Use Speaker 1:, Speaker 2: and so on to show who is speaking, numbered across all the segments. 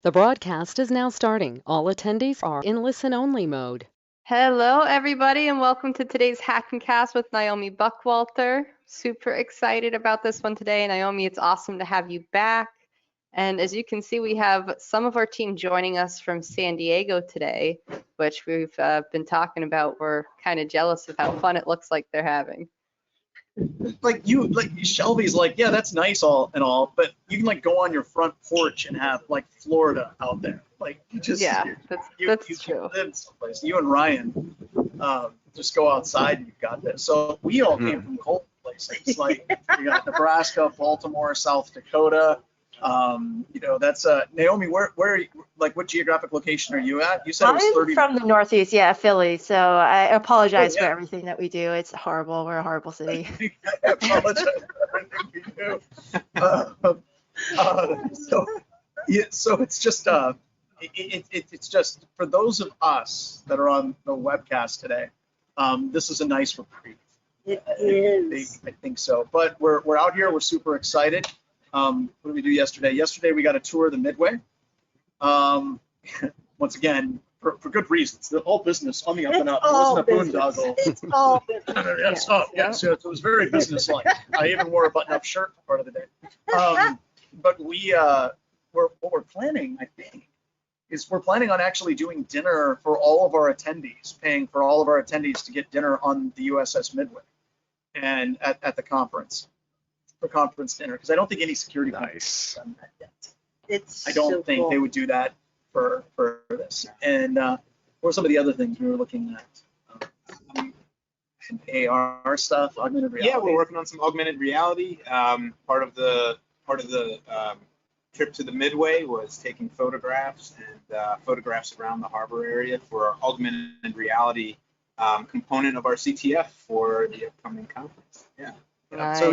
Speaker 1: The broadcast is now starting. All attendees are in listen-only mode.
Speaker 2: Hello, everybody, and welcome to today's Hackin Cast with Naomi Buckwalter. Super excited about this one today. Naomi, it's awesome to have you back. And as you can see, we have some of our team joining us from San Diego today, which we've been talking about. We're kind of jealous of how fun it looks like they're having.
Speaker 3: Like Shelby's like, yeah, that's nice all and all, but you can like go on your front porch and have like Florida out there. Like you just
Speaker 2: that's true.
Speaker 3: Live someplace. You and Ryan just go outside and you've got this. So we all came from cold places. Like you got Nebraska, Baltimore, South Dakota. That's Naomi, where like what geographic location are you at? You said it was 30.
Speaker 4: I'm from the Northeast, yeah, Philly. So I apologize for everything that we do. It's horrible. We're a horrible city.
Speaker 3: I apologize for everything we do. So it's just it's just for those of us that are on the webcast today. This is a nice reprieve.
Speaker 5: It is.
Speaker 3: I think so. But we're out here. We're super excited. What did we do yesterday? Yesterday we got a tour of the Midway. Once again, for good reasons. The whole business on the up and up. It wasn't a boondoggle.
Speaker 5: It's all business.
Speaker 3: Yes, it was very business-like. I even wore a button-up shirt part of the day. But what we're planning, I think, is we're planning on actually doing dinner for all of our attendees, paying for all of our attendees to get dinner on the USS Midway and at the conference. For conference dinner, because I don't think any security companies have done that yet. I don't think they would do that for this. And what are some of the other things we were looking at? Some AR stuff, augmented reality.
Speaker 6: Yeah, we're working on some augmented reality. Part of the trip to the Midway was taking photographs and photographs around the harbor area for our augmented reality component of our CTF for the upcoming conference. Yeah.
Speaker 2: Nice.
Speaker 3: So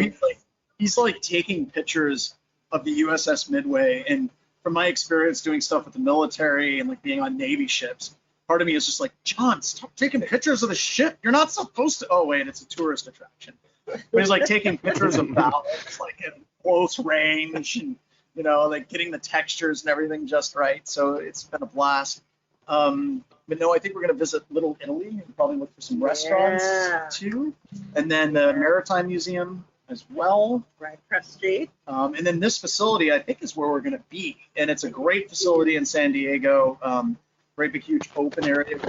Speaker 3: he's like taking pictures of the USS Midway, and from my experience doing stuff with the military and like being on Navy ships, part of me is just like, John, stop taking pictures of the ship. You're not supposed to. Oh wait, it's a tourist attraction. But he's like taking pictures of ballots, like in close range, and like getting the textures and everything just right. So it's been a blast. But no, I think we're gonna visit Little Italy and probably look for some restaurants too, and then the Maritime Museum as well.
Speaker 5: Right across the street.
Speaker 3: And then this facility, I think, is where we're going to be. And it's a great facility in San Diego, great big huge open area.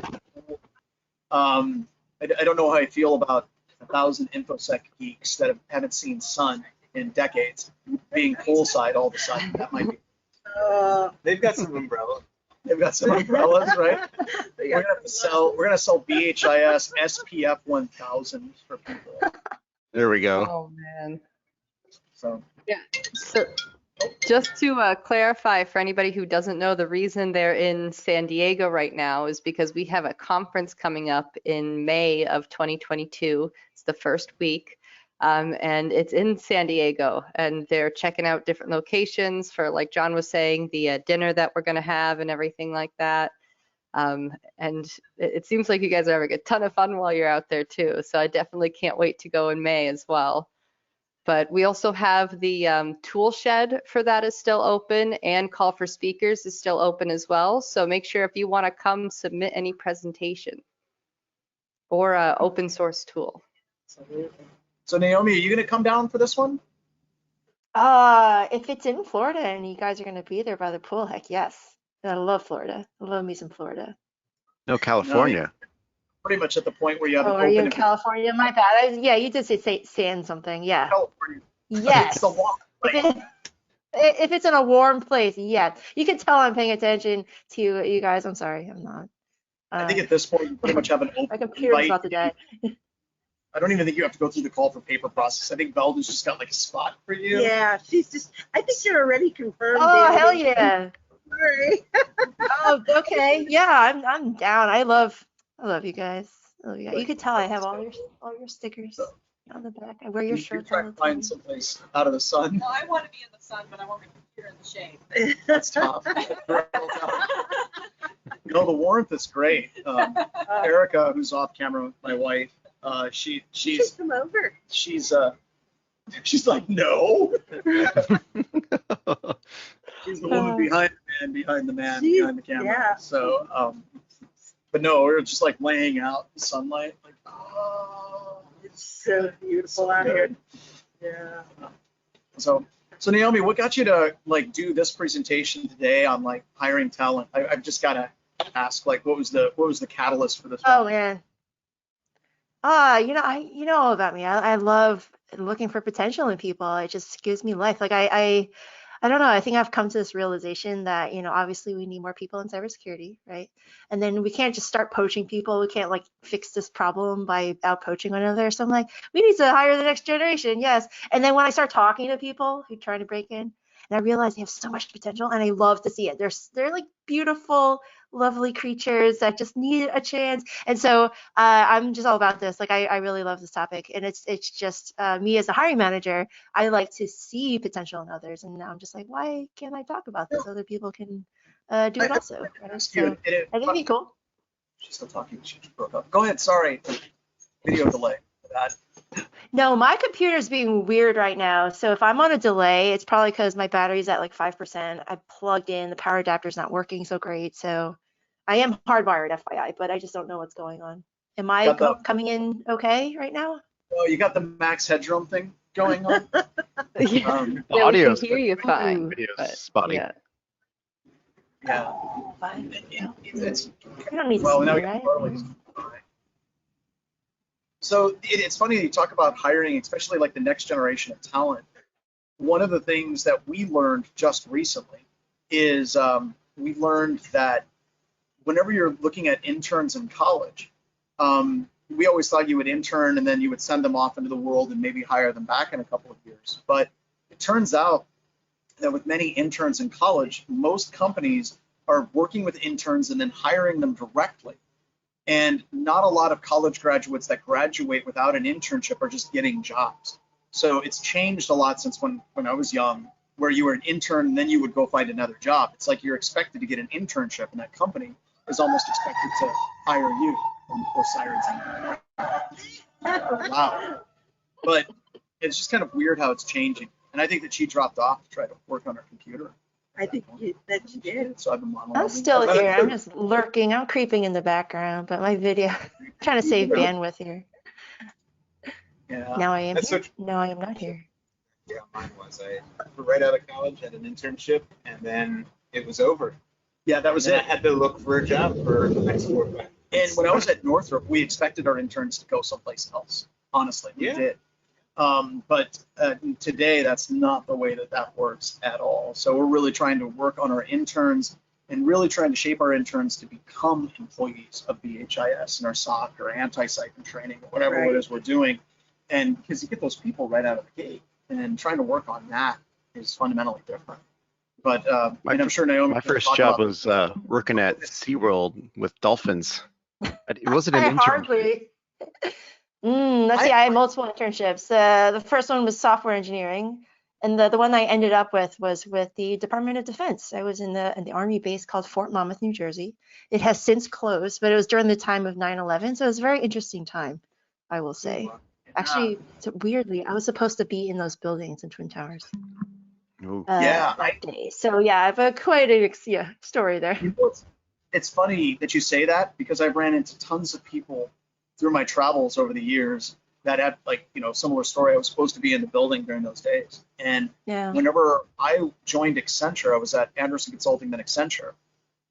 Speaker 3: I don't know how I feel about 1,000 InfoSec geeks that haven't seen sun in decades being poolside all of a sudden. That might be.
Speaker 6: They've got some umbrellas.
Speaker 3: They've got some umbrellas, right? We're gonna sell BHIS SPF 1000 for people.
Speaker 7: There we go.
Speaker 2: Oh, man.
Speaker 3: So
Speaker 2: yeah. So just to clarify for anybody who doesn't know, the reason they're in San Diego right now is because we have a conference coming up in May of 2022. It's the first week. And it's in San Diego, and they're checking out different locations for, like John was saying, the dinner that we're going to have and everything like that. And it seems like you guys are having a ton of fun while you're out there too. So I definitely can't wait to go in May as well. But we also have the tool shed for that is still open, and call for speakers is still open as well. So make sure if you want to come submit any presentation or open source tool.
Speaker 3: So Naomi, are you going to come down for this one?
Speaker 4: If it's in Florida and you guys are going to be there by the pool, heck yes. I love Florida. I love me some Florida.
Speaker 7: No, California.
Speaker 3: No, pretty much at the point where you have
Speaker 4: an open. Are you in California? My bad. Yeah, you did say sand something. Yeah.
Speaker 3: California.
Speaker 4: Yes.
Speaker 3: It's the warm
Speaker 4: if it's in a warm place, yes. You can tell I'm paying attention to you guys. I'm sorry, I'm not.
Speaker 3: I think at this point you pretty much have an open.
Speaker 4: My computer's about to die.
Speaker 3: I don't even think you have to go through the call for paper process. I think Belden's just got like a spot for you.
Speaker 5: Yeah, she's just. I think you're already confirmed.
Speaker 4: Oh hell yeah.
Speaker 5: Sorry.
Speaker 4: Oh, okay. Yeah, I'm down. I love you guys. You can tell I have all your stickers on the back. I wear your shirts.
Speaker 3: Try to find someplace out of the sun.
Speaker 8: Well, I want to be in the sun, but I want my computer in the shade.
Speaker 3: That's tough. The warmth is great. Erica, who's off camera, my wife, she's
Speaker 5: come over.
Speaker 3: She's like, no. She's the woman behind it, man behind the man
Speaker 5: Gee,
Speaker 3: behind the camera.
Speaker 5: yeah.
Speaker 3: So, but no, we were just like laying out in the sunlight, like, oh,
Speaker 5: It's so beautiful
Speaker 3: so
Speaker 5: out
Speaker 3: good.
Speaker 5: here. Yeah.
Speaker 3: So Naomi, what got you to like do this presentation today on like hiring talent? I've just got to ask, like, what was the catalyst for this?
Speaker 4: Oh
Speaker 3: one?
Speaker 4: man. You know all about me. I love looking for potential in people. It just gives me life. Like I don't know. I think I've come to this realization that, obviously we need more people in cybersecurity, right? And then we can't just start poaching people. We can't like fix this problem by out poaching one another. So I'm like, we need to hire the next generation. Yes. And then when I start talking to people who try to break in, and I realize they have so much potential and I love to see it. They're like beautiful, lovely creatures that just need a chance. And so I'm just all about this. Like I really love this topic, and it's just me as a hiring manager. I like to see potential in others, and now I'm just like, why can't I talk about this? Other people can do it also. Right? So I think it'd be cool.
Speaker 3: She's still talking. She just broke up. Go ahead. Sorry, video delay. That.
Speaker 4: No, my computer's being weird right now. So if I'm on a delay, it's probably because my battery's at like 5%. I plugged in, the power adapter's not working so great. So I am hardwired, FYI, but I just don't know what's going on. Am I coming in okay right now?
Speaker 3: Oh, you got the max headroom thing going on.
Speaker 2: Yeah,
Speaker 7: The
Speaker 2: we
Speaker 7: audio
Speaker 2: can hear you fine.
Speaker 7: Video's
Speaker 2: but,
Speaker 7: spotty.
Speaker 2: Yeah.
Speaker 3: Yeah.
Speaker 4: Fine.
Speaker 3: It's
Speaker 4: You don't need to
Speaker 3: well
Speaker 4: see
Speaker 3: now
Speaker 4: me,
Speaker 3: we
Speaker 4: right?
Speaker 3: can So it's funny that you talk about hiring, especially like the next generation of talent. One of the things that we learned just recently is we learned that whenever you're looking at interns in college, we always thought you would intern and then you would send them off into the world and maybe hire them back in a couple of years. But it turns out that with many interns in college, most companies are working with interns and then hiring them directly. And not a lot of college graduates that graduate without an internship are just getting jobs. So it's changed a lot since when I was young, where you were an intern and then you would go find another job. It's like you're expected to get an internship and that company is almost expected to hire you. And of course, sirens. Wow. But it's just kind of weird how it's changing. And I think that she dropped off to try to work on her computer.
Speaker 5: I think that you did.
Speaker 3: So I've been monologuing.
Speaker 4: I'm still here. I'm just lurking. I'm creeping in the background, but my video, I'm trying to save bandwidth here.
Speaker 3: Yeah.
Speaker 4: Now I am
Speaker 6: That's
Speaker 4: here.
Speaker 6: so
Speaker 4: No, I am not here.
Speaker 6: Yeah, mine was. I right out of college had an internship, and then it was over.
Speaker 3: Yeah, that was
Speaker 6: And
Speaker 3: it.
Speaker 6: then I had to look for a job for the next 4 or 5 months.
Speaker 3: And when I was at Northrop, we expected our interns to go someplace else. Honestly, we
Speaker 6: Yeah.
Speaker 3: did. But today, that's not the way that works at all. So we're really trying to work on our interns and really trying to shape our interns to become employees of BHIS and our SOC or anti-cyber training, or whatever it is we're doing. And because you get those people right out of the gate, and trying to work on that is fundamentally different. But and I'm sure Naomi.
Speaker 7: My first job was working at SeaWorld with dolphins. It wasn't an
Speaker 4: I
Speaker 7: intern.
Speaker 4: hardly. Let's see. I had multiple internships. The first one was software engineering, and the one I ended up with was with the Department of Defense. I was in the Army base called Fort Monmouth, New Jersey. It has since closed, but it was during the time of 9/11, so it was a very interesting time, I will say. Actually, so weirdly, I was supposed to be in those buildings in Twin Towers.
Speaker 7: Ooh.
Speaker 4: That day. So yeah, I have quite a story there.
Speaker 3: You know, it's funny that you say that because I've ran into tons of people through my travels over the years that had like, similar story. I was supposed to be in the building during those days. And whenever I joined Accenture, I was at Anderson Consulting, then Accenture,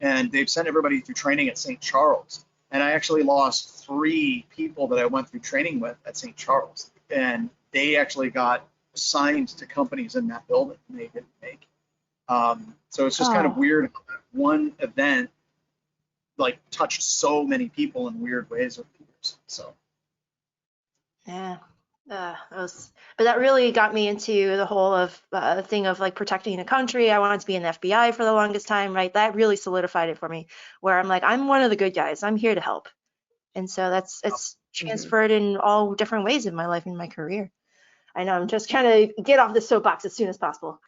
Speaker 3: and they've sent everybody through training at St. Charles. And I actually lost 3 people that I went through training with at St. Charles. And they actually got assigned to companies in that building and they didn't make it. So it's just kind of weird how that one event like touched so many people in weird ways over the years. So
Speaker 4: yeah, but that really got me into the whole of thing of like protecting a country. I wanted to be in the FBI for the longest time, right? That really solidified it for me, where I'm like, I'm one of the good guys. I'm here to help, and so it's transferred in all different ways in my life and my career. I know I'm just trying to get off the soapbox as soon as possible.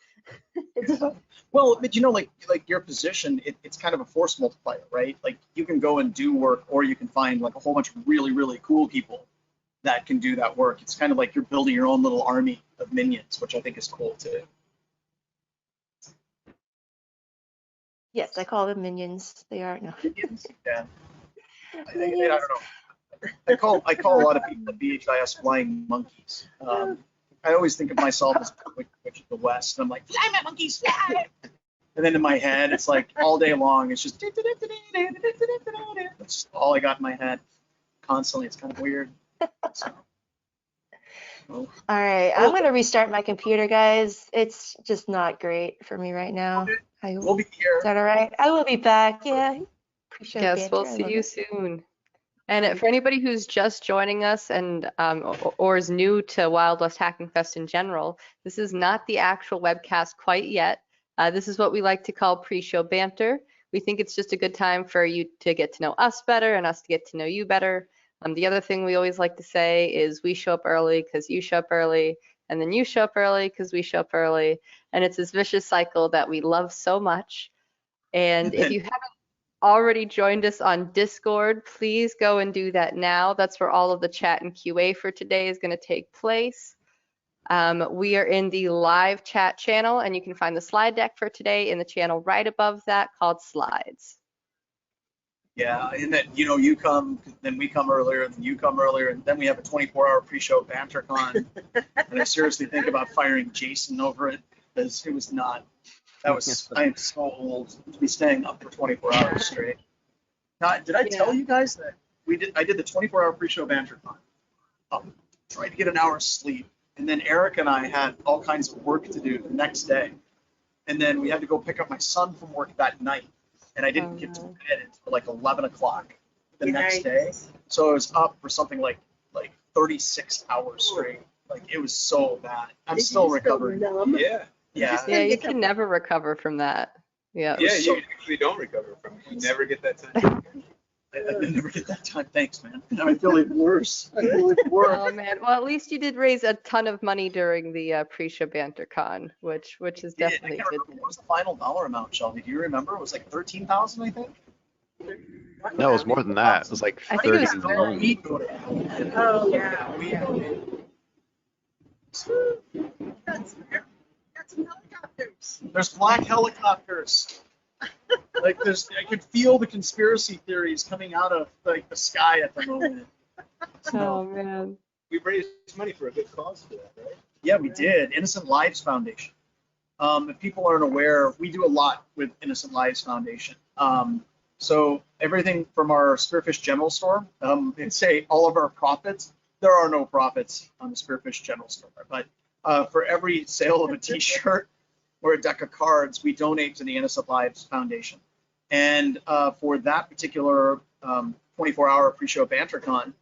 Speaker 3: Well, but like your position, it's kind of a force multiplier, right? Like you can go and do work, or you can find like a whole bunch of really, really cool people that can do that work. It's kind of like you're building your own little army of minions, which I think is cool too.
Speaker 4: Yes, I call them minions. They are no.
Speaker 3: Minions? Yeah. I
Speaker 4: Minions.
Speaker 3: don't know. I call a lot of people at BHIS flying monkeys. I always think of myself as Witch of the West, and I'm like, fly my monkeys, fly! And then in my head, it's like all day long, it's just that's just all I got in my head constantly. It's kind of weird. So, well,
Speaker 4: All right, I'm gonna restart my computer, guys. It's just not great for me right now.
Speaker 3: we'll be
Speaker 4: Is
Speaker 3: here.
Speaker 4: that all right? I will be back. Yeah. Pre-show
Speaker 2: Yes, we'll
Speaker 4: banter, I
Speaker 2: see
Speaker 4: love
Speaker 2: you
Speaker 4: it.
Speaker 2: soon. And for anybody who's just joining us and or is new to Wild West Hacking Fest in general, this is not the actual webcast quite yet. This is what we like to call pre-show banter. We think it's just a good time for you to get to know us better and us to get to know you better. The other thing we always like to say is we show up early because you show up early, and then you show up early because we show up early. And it's this vicious cycle that we love so much. And if you haven't already joined us on Discord, please go and do that now. That's where all of the chat and QA for today is going to take place. We are in the live chat channel, and you can find the slide deck for today in the channel right above that called Slides.
Speaker 3: Yeah, and then you come, then we come earlier, and then you come earlier, and then we have a 24-hour pre-show banter con. And I seriously think about firing Jason over it because it was not. That was. I am so old to be staying up for 24 hours straight. Now, did I tell you guys that I did the 24-hour pre-show banter con. Tried to get an hour's sleep, and then Eric and I had all kinds of work to do the next day, and then we had to go pick up my son from work that night. And I didn't get to bed until like 11 o'clock the next day. So I was up for something like 36 hours straight. Like it was so bad. I'm still recovering.
Speaker 6: Yeah.
Speaker 3: Yeah.
Speaker 2: Yeah, you can never recover from that. Yeah.
Speaker 6: Yeah, you actually don't recover from it. You never get that time.
Speaker 3: I never get that time. Thanks, man. Now I feel even worse. I feel even worse.
Speaker 2: Oh man. Well, at least you did raise a ton of money during the pre-show banter con, which is definitely good.
Speaker 3: What was the final dollar amount, Shelby? Do you remember? It was like 13,000, I think.
Speaker 7: No, it was more than that. It was like
Speaker 2: I think it was
Speaker 7: 30.
Speaker 5: Oh, yeah. That's some helicopters.
Speaker 3: There's black helicopters. Like I could feel the conspiracy theories coming out of like the sky at the moment.
Speaker 2: Oh man.
Speaker 6: We raised money for a good cause for that, right?
Speaker 3: Yeah, we did. Innocent Lives Foundation. If people aren't aware, we do a lot with Innocent Lives Foundation. So everything from our Spearfish General Store, and say all of our profits, there are no profits on the Spearfish General Store, but for every sale of a T-shirt or a deck of cards, we donate to the Innocent Lives Foundation. And for that particular 24-hour pre-show banter con,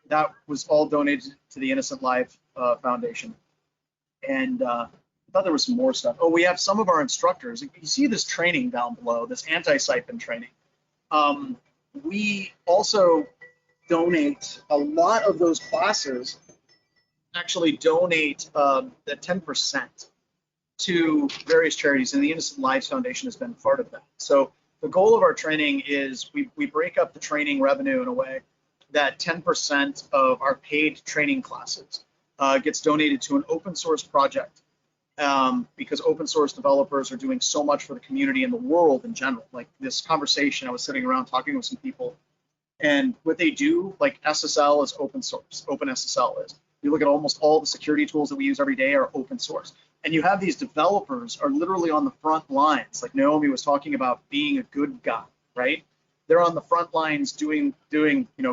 Speaker 3: that was all donated to the Innocent Lives Foundation. And I thought there was some more stuff. Oh, we have some of our instructors. You see this training down below, this anti-siphon training. We also donate a lot of those classes, actually donate the 10% to various charities, and the Innocent Lives Foundation has been part of that. So the goal of our training is we break up the training revenue in a way that 10% of our paid training classes gets donated to an open source project, because open source developers are doing so much for the community and the world in general. Like this conversation, I was sitting around talking with some people, and what they do, like SSL is open source, OpenSSL is. You look at almost all the security tools that we use every day are open source. And you have these developers are literally on the front lines, like Naomi was talking about being a good guy, right? They're on the front lines doing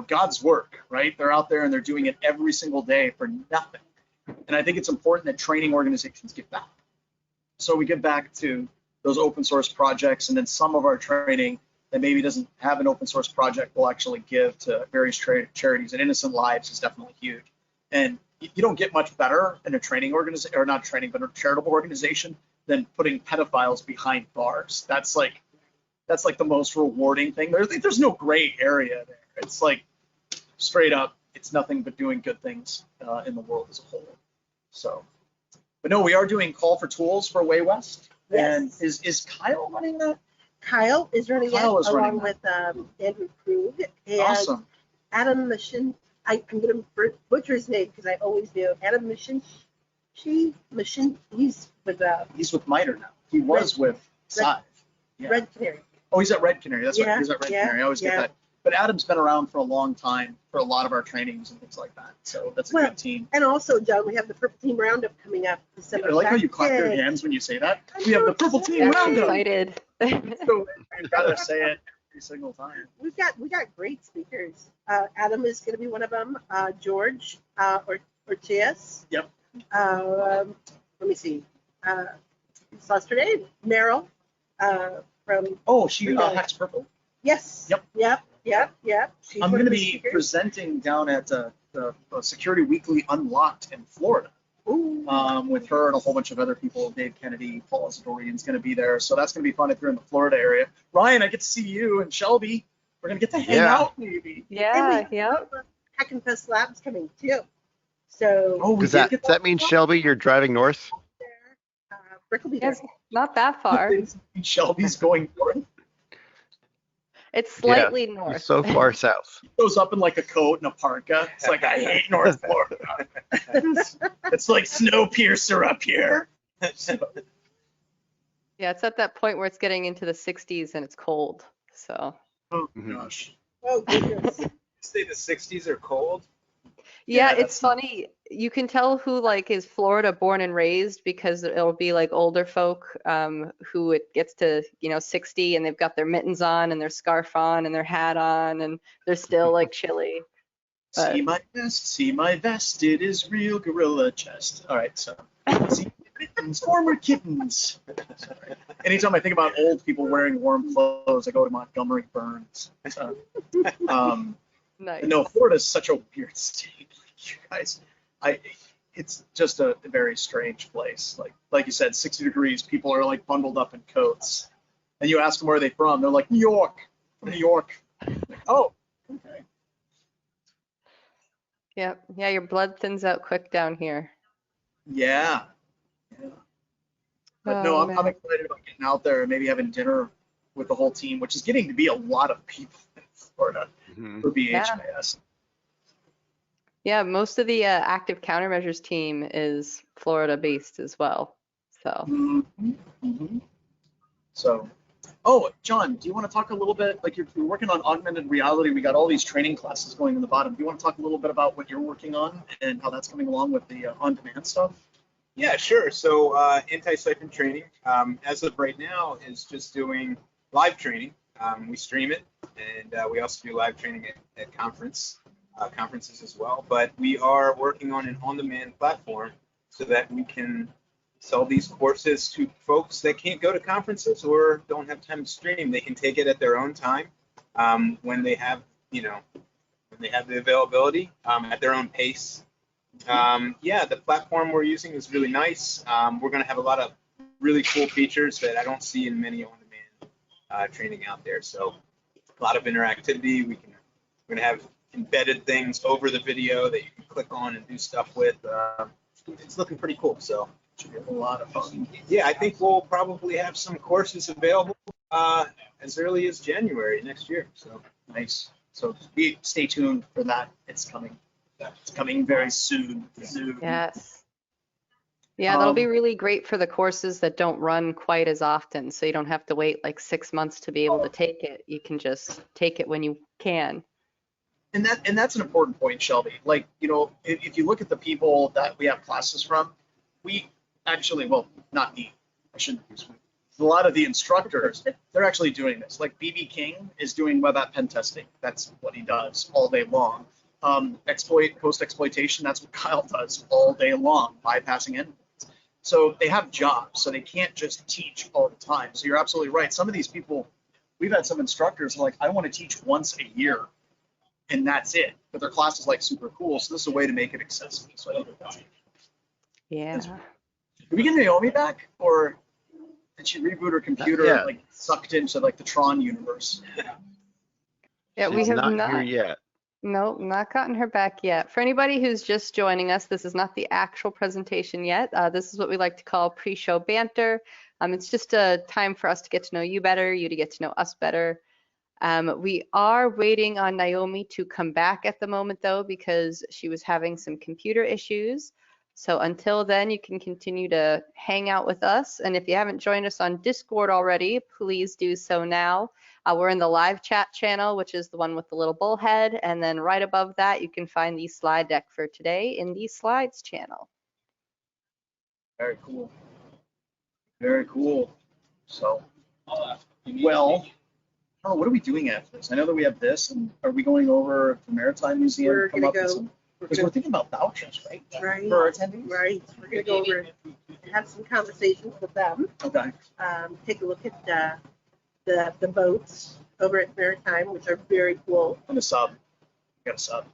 Speaker 3: God's work, right? They're out there and they're doing it every single day for nothing. And I think it's important that training organizations give back. So we give back to those open source projects, and then some of our training that maybe doesn't have an open source project will actually give to various charities, and Innocent Lives is definitely huge. And you don't get much better in a training organization, or not training, but a charitable organization than putting pedophiles behind bars. That's like the most rewarding thing. There's no gray area there. It's like straight up, it's nothing but doing good things in the world as a whole. So, but no, we are doing call for tools for Way West.
Speaker 5: Yes.
Speaker 3: And is Kyle running that?
Speaker 5: Kyle is running
Speaker 3: Kyle is
Speaker 5: it
Speaker 3: running
Speaker 5: along with Andrew Krug and
Speaker 3: Awesome.
Speaker 5: Adam Mission. I'm going to butcher his name because I always do. Adam Mission. He's with
Speaker 3: He's with MITRE now. He was with Scythe. Yeah.
Speaker 5: Red Canary.
Speaker 3: Oh, he's at Red Canary. That's right.
Speaker 5: Yeah,
Speaker 3: He's at Red
Speaker 5: yeah,
Speaker 3: Canary. I always get
Speaker 5: yeah.
Speaker 3: that. But Adam's been around for a long time for a lot of our trainings and things like that. So that's a
Speaker 5: Well,
Speaker 3: good team.
Speaker 5: And also, John, we have the Purple Team Roundup coming up December
Speaker 3: I like how you clap your
Speaker 5: 2nd.
Speaker 3: hands when you say that.
Speaker 5: I'm
Speaker 3: We have
Speaker 5: so
Speaker 3: the Purple Team
Speaker 2: Very
Speaker 3: Roundup.
Speaker 2: excited.
Speaker 3: So we've got to say it every single time.
Speaker 5: We got great speakers. Adam is going to be one of them. George Ortiz.
Speaker 3: Yep.
Speaker 5: Let me see. Yesterday, Meryl from.
Speaker 3: Oh, she Hacks Purple.
Speaker 5: Yes.
Speaker 3: Yep.
Speaker 5: Yep. She's
Speaker 3: I'm
Speaker 5: one
Speaker 3: going to
Speaker 5: of the
Speaker 3: be
Speaker 5: speakers.
Speaker 3: presenting down at the Security Weekly Unlocked in Florida.
Speaker 5: Ooh.
Speaker 3: With her and a whole bunch of other people. Dave Kennedy, Paul Astorian's going to be there. So that's going to be fun if you're in the Florida area. Ryan, I get to see you and Shelby. We're going to get to hang
Speaker 7: Yeah.
Speaker 3: out maybe.
Speaker 2: Yeah, yeah.
Speaker 5: Hackin Cast Lab's coming too. So.
Speaker 3: Oh, we
Speaker 7: Does
Speaker 3: did
Speaker 7: that,
Speaker 3: get
Speaker 7: does that mean, Shelby, you're driving north?
Speaker 5: Rick will be there.
Speaker 2: It's not that far.
Speaker 3: Shelby's going north.
Speaker 2: It's slightly
Speaker 7: Yeah,
Speaker 2: north.
Speaker 7: so far south.
Speaker 3: He goes up in like a coat and a parka. It's like, I hate North Florida. It's like Snowpiercer up here.
Speaker 2: Yeah, it's at that point where it's getting into the 60s and it's cold. So
Speaker 3: Oh
Speaker 7: Mhm.
Speaker 3: gosh.
Speaker 5: Oh goodness.
Speaker 6: Say the 60s are cold.
Speaker 2: yeah,
Speaker 3: Yeah,
Speaker 2: it's funny. You can tell who like is Florida born and raised because it'll be like older folk who it gets to 60 and they've got their mittens on and their scarf on and their hat on and they're still like chilly. But-
Speaker 3: See my vest, it is real gorilla chest. All right, so see kittens, former kittens. Sorry. Anytime I think about old people wearing warm clothes, I go to Montgomery Burns. So,
Speaker 2: Nice.
Speaker 3: no, Florida is such a weird state. You guys, it's just a very strange place. Like you said, 60 degrees, people are like bundled up in coats. And you ask them where they're from, they're like, New York, from New York. Like, oh, okay.
Speaker 2: Yeah, your blood thins out quick down here.
Speaker 3: Yeah. But no,
Speaker 2: Oh,
Speaker 3: I'm
Speaker 2: man.
Speaker 3: excited about getting out there and maybe having dinner with the whole team, which is getting to be a lot of people in Florida
Speaker 7: Mhm.
Speaker 3: for BHIS.
Speaker 2: Yeah, most of the active countermeasures team is Florida based as well. So
Speaker 3: Mhm. So, oh, John, do you want to talk a little bit, like you're working on augmented reality, we got all these training classes going in the bottom. Do you want to talk a little bit about what you're working on and how that's coming along with the on-demand stuff?
Speaker 6: Yeah, sure. So anti-siphon training, as of right now, is just doing live training. We stream it, and we also do live training at conferences as well. But we are working on an on-demand platform so that we can sell these courses to folks that can't go to conferences or don't have time to stream. They can take it at their own time when they have, when they have the availability at their own pace. The platform we're using is really nice. We're going to have a lot of really cool features that I don't see in many on-demand training out there. So a lot of interactivity. We're going to have embedded things over the video that you can click on and do stuff with. It's looking pretty cool. So
Speaker 3: Should be a lot of fun.
Speaker 6: yeah, I think we'll probably have some courses available as early as January next year. So
Speaker 3: Nice. So stay tuned for that. It's coming. It's coming very soon.
Speaker 2: yes. Yeah, that'll be really great for the courses that don't run quite as often. So you don't have to wait like 6 months to be able to take it. You can just take it when you can.
Speaker 3: And that's an important point, Shelby. Like, if you look at the people that we have classes from, we actually, well, not me, I shouldn't use me. A lot of the instructors, they're actually doing this. Like BB King is doing web app pen testing. That's what he does all day long. Post-exploitation, that's what Kyle does all day long, bypassing endpoints. So they have jobs, so they can't just teach all the time. So you're absolutely right. Some of these people, we've had some instructors like, I want to teach once a year, and that's it. But their class is like super cool, so this is a way to make it accessible. So I think that's
Speaker 2: Yeah.
Speaker 3: did we get Naomi back, or did she reboot her computer
Speaker 7: Not
Speaker 3: and
Speaker 7: yet.
Speaker 3: like sucked into like the Tron universe?
Speaker 2: Yeah, we
Speaker 7: She's
Speaker 2: have
Speaker 7: not
Speaker 2: not.
Speaker 7: here yet.
Speaker 2: Nope, not gotten her back yet. For anybody who's just joining us, this is not the actual presentation yet. This is what we like to call pre-show banter. It's just a time for us to get to know you better, you to get to know us better. We are waiting on Naomi to come back at the moment though, because she was having some computer issues. So until then, you can continue to hang out with us. And if you haven't joined us on Discord already, please do so now. We're in the live chat channel, which is the one with the little bullhead. And then right above that, you can find the slide deck for today in the slides channel.
Speaker 3: Very cool. Very cool. So, well, oh, what are we doing after this? I know that we have this, and are we going over to the Maritime Museum?
Speaker 5: We're
Speaker 3: Come
Speaker 5: gonna
Speaker 3: up with
Speaker 5: go-
Speaker 3: some- Because we're thinking about vouchers, right?
Speaker 5: Right.
Speaker 3: For our attendees?
Speaker 5: Right, we're gonna go over and have some conversations with them.
Speaker 3: Okay.
Speaker 5: Take a look at the boats over at Maritime, which are very cool.
Speaker 3: And a sub. We got a sub.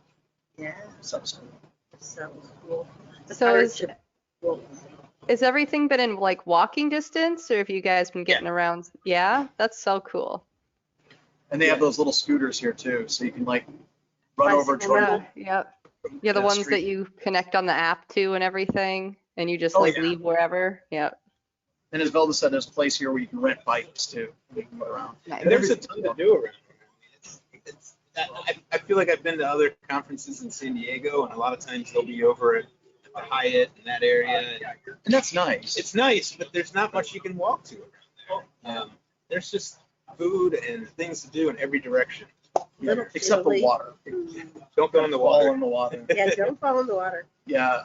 Speaker 5: Yeah,
Speaker 3: Sub's cool.
Speaker 5: so cool. The
Speaker 2: So
Speaker 5: pirate
Speaker 2: is-
Speaker 5: ship, cool.
Speaker 2: Is everything been in like walking distance, or have you guys been getting around? Yeah, that's so cool.
Speaker 3: And they have those little scooters here too, so you can like run over
Speaker 5: Bicycle
Speaker 3: Jordan.
Speaker 5: rental.
Speaker 2: Yep. Yeah, the
Speaker 3: Yeah,
Speaker 2: ones
Speaker 3: street.
Speaker 2: that you connect on the app to and everything, and you just
Speaker 3: Oh,
Speaker 2: like
Speaker 3: yeah.
Speaker 2: leave wherever. Yep.
Speaker 3: And as Velda said, there's a place here where you can rent bikes too. You can go around.
Speaker 2: Nice.
Speaker 6: And there's a ton to do around here. I feel like I've been to other conferences in San Diego, and a lot of times they'll be over at the Hyatt in that area.
Speaker 3: And that's nice.
Speaker 6: It's nice, but there's not much you can walk to around there. There's just food and things to do in every direction.
Speaker 5: Little
Speaker 3: Except the
Speaker 5: Italy.
Speaker 3: water.
Speaker 6: Don't go in the
Speaker 3: Fall
Speaker 6: water.
Speaker 3: in the water.
Speaker 5: Yeah, don't fall in the water.
Speaker 3: Yeah,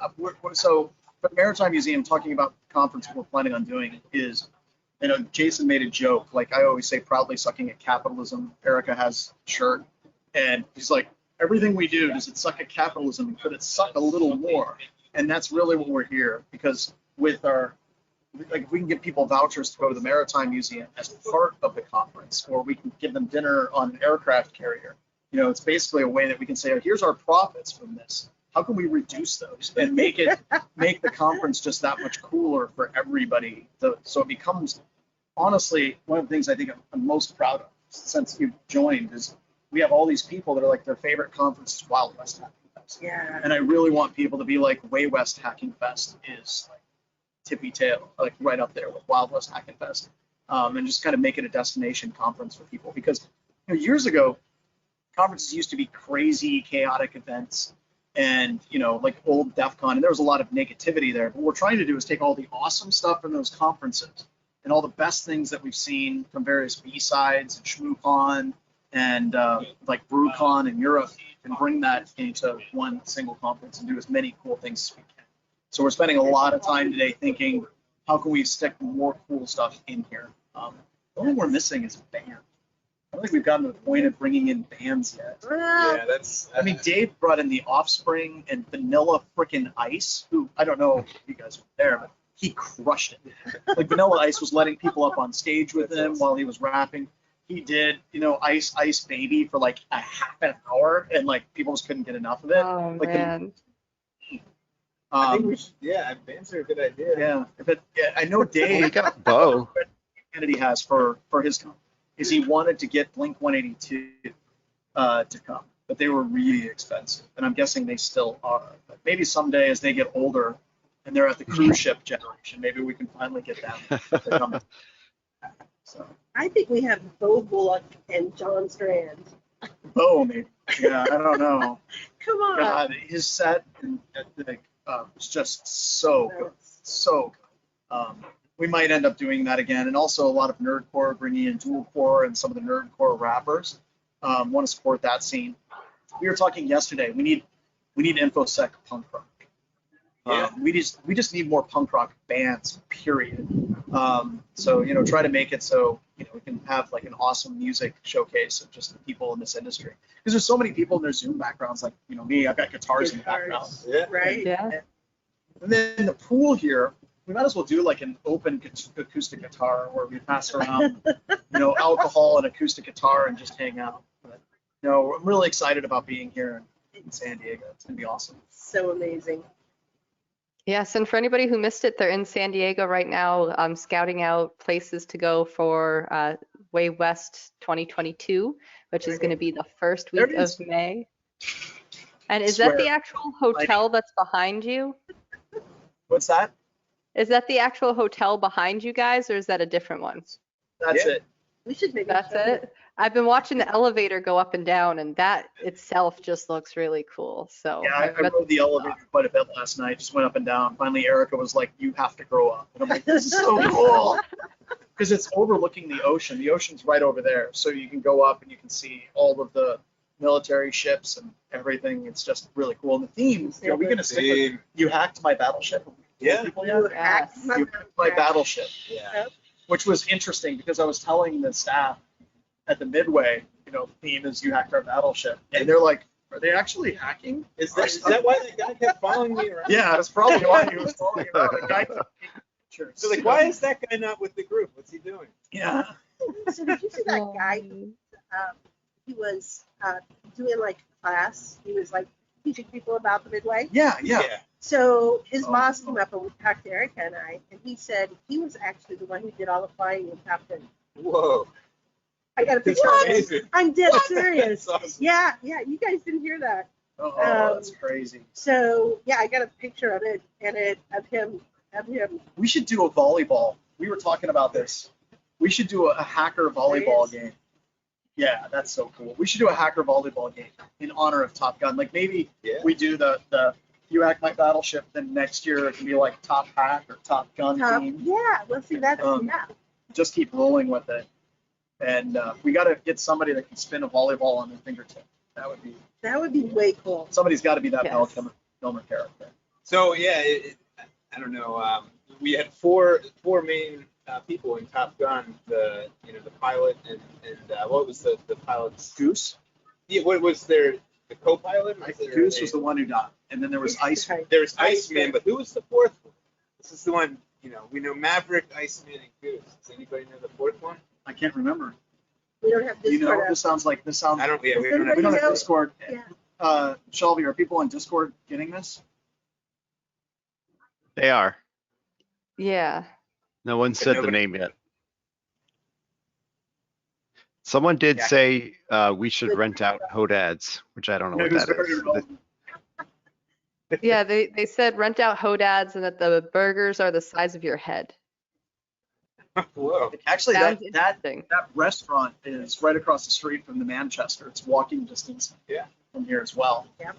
Speaker 3: so the Maritime Museum, talking about the conference we're planning on doing is, you know, Jason made a joke, like I always say, proudly sucking at capitalism. Erica has a shirt, and he's like, everything we do, does it suck at capitalism? Could it suck a little more? And that's really what we're here, because with our, like, if we can give people vouchers to go to the Maritime Museum as part of the conference, or we can give them dinner on an aircraft carrier, you know, it's basically a way that we can say, oh, here's our profits from this. How can we reduce those and make the conference just that much cooler for everybody? So it becomes, honestly, one of the things I think I'm most proud of since you've joined is we have all these people that are like their favorite conference is Wild West Hacking Fest.
Speaker 5: Yeah.
Speaker 3: And I really want people to be like, Way West Hacking Fest is like tippy tail, like right up there with Wild West Hacking Fest, and just kind of make it a destination conference for people. Because years ago, conferences used to be crazy, chaotic events, and like old DEF CON, and there was a lot of negativity there. But what we're trying to do is take all the awesome stuff from those conferences and all the best things that we've seen from various B-sides and ShmooCon and like BrewCon in Europe, and bring that into one single conference and do as many cool things as we can. So we're spending a lot of time today thinking, how can we stick more cool stuff in here? The only thing we're missing is a band. I don't think we've gotten to the point of bringing in bands yet.
Speaker 6: Yeah, that's.
Speaker 3: I mean, Dave brought in the Offspring and Vanilla frickin' Ice, who I don't know if you guys were there, but he crushed it. Like Vanilla Ice was letting people up on stage with him while he was rapping. He did, Ice Ice Baby for like a half an hour, and like people just couldn't get enough of it.
Speaker 2: Oh
Speaker 3: Like,
Speaker 2: man.
Speaker 6: I think we should. Yeah, bands are a good idea.
Speaker 3: Yeah, I know
Speaker 7: Oh,
Speaker 3: Dave.
Speaker 7: we got Bo.
Speaker 3: Kennedy has for his company is he wanted to get Blink 182 to come, but they were really expensive, and I'm guessing they still are. But maybe someday as they get older and they're at the cruise ship generation, maybe we can finally get them to come. So
Speaker 5: I think we have Bo Bullock and John Strand.
Speaker 3: Bo, maybe. Yeah, I don't know.
Speaker 5: Come on.
Speaker 3: God, his set was just so good, so good. We might end up doing that again, and also a lot of nerdcore, bringing in dualcore and some of the nerdcore rappers. Want to support that scene. We were talking yesterday. We need infosec punk rock.
Speaker 6: Yeah.
Speaker 3: We just need more punk rock bands. Period. So try to make it so we can have like an awesome music showcase of just the people in this industry. Because there's so many people in their Zoom backgrounds, like me. I've got guitars in the background.
Speaker 6: Yeah.
Speaker 5: Right?
Speaker 2: Yeah.
Speaker 3: And then the pool here, we might as well do like an open acoustic guitar where we pass around, alcohol and acoustic guitar and just hang out. But, I'm really excited about being here in San Diego. It's gonna be awesome.
Speaker 5: So amazing.
Speaker 2: Yes, and for anybody who missed it, they're in San Diego right now, scouting out places to go for Way West 2022, which is going to be the first
Speaker 3: There
Speaker 2: week
Speaker 3: it
Speaker 2: of
Speaker 3: is.
Speaker 2: May. And is that the
Speaker 3: Swear.
Speaker 2: actual hotel that's behind you?
Speaker 3: What's that?
Speaker 2: Is that the actual hotel behind you guys, or is that a different one?
Speaker 3: That's
Speaker 6: Yeah.
Speaker 3: it.
Speaker 5: We should maybe
Speaker 2: That's
Speaker 5: show
Speaker 2: it? I've been watching the elevator go up and down, and that itself just looks really cool. So
Speaker 3: Yeah, I
Speaker 2: bet
Speaker 3: rode the elevator quite a bit last night. Just went up and down. Finally, Erica was like, "You have to grow up." And I'm like, "This is so cool," because it's overlooking the ocean. The ocean's right over there, so you can go up and you can see all of the military ships and everything. It's just really cool. And the theme, are we going to stick with "You hacked my battleship"?
Speaker 6: Yeah.
Speaker 3: People
Speaker 5: You
Speaker 3: yet?
Speaker 5: hacked
Speaker 2: Yes.
Speaker 5: my
Speaker 3: You hacked my battleship,
Speaker 6: Yeah.
Speaker 3: which was interesting because I was telling the staff at the Midway, the theme is "You hacked our battleship," and they're like, "Are they actually hacking?"
Speaker 6: Is that why the guy kept following me around?
Speaker 3: Yeah, that's probably why he was following around. The guy took pictures.
Speaker 6: So like, why is that guy not with the group? What's he doing?
Speaker 3: Yeah.
Speaker 5: So did you see that guy? He was doing like class. He was like teaching people about the Midway.
Speaker 3: Yeah.
Speaker 5: So his
Speaker 3: Oh.
Speaker 5: boss came up and we talked to Erica and I, and he said he was actually the one who did all the flying and captain.
Speaker 6: Whoa.
Speaker 5: I got a
Speaker 6: That's
Speaker 5: picture of it.
Speaker 6: amazing.
Speaker 5: I'm dead serious.
Speaker 6: That's awesome.
Speaker 5: Yeah, you guys didn't hear that.
Speaker 3: Oh, that's crazy.
Speaker 5: So yeah, I got a picture of it of him.
Speaker 3: We should do a volleyball. We were talking about this. We should do a hacker volleyball game. Yeah, that's so cool. We should do a hacker volleyball game in honor of Top Gun. Like maybe we do the "You Hack My Battleship," then next year it can be like Top Hack or Top Gun team.
Speaker 5: Yeah, well, see, that's yeah.
Speaker 3: Just keep rolling with it. And we got to get somebody that can spin a volleyball on their fingertip. That would be
Speaker 5: way cool.
Speaker 3: Somebody's got to be that
Speaker 2: Yes.
Speaker 3: Val Kilmer character.
Speaker 6: So yeah, I don't know. We had four main people in Top Gun. The pilot and what was the pilot's
Speaker 3: Goose.
Speaker 6: Yeah, what was the co-pilot?
Speaker 3: Goose was the one who died, and then there was Ice.
Speaker 6: There was Iceman, but who was the fourth one? This is the one. We know Maverick, Iceman, and Goose. Does anybody know the fourth one?
Speaker 3: I can't remember.
Speaker 5: We don't have Discord.
Speaker 3: This sounds.
Speaker 6: I don't. Yeah,
Speaker 5: Does
Speaker 6: we don't have.
Speaker 3: We don't have
Speaker 5: know?
Speaker 3: Discord.
Speaker 5: Yeah.
Speaker 3: Shelby, are people on Discord getting this?
Speaker 7: They are.
Speaker 2: Yeah.
Speaker 7: No one said the
Speaker 6: nobody-
Speaker 7: name yet. Someone did
Speaker 6: Yeah.
Speaker 7: say we should rent out Hodads, which I don't know what
Speaker 3: Who's
Speaker 7: that
Speaker 3: very
Speaker 7: is.
Speaker 3: relevant.
Speaker 2: Yeah, they said rent out Hodads and that the burgers are the size of your head.
Speaker 6: Whoa.
Speaker 3: Actually,
Speaker 2: Sounds
Speaker 3: that
Speaker 2: interesting.
Speaker 3: restaurant is right across the street from the Manchester. It's walking distance.
Speaker 6: Yeah.
Speaker 3: From here as well.
Speaker 5: Yeah.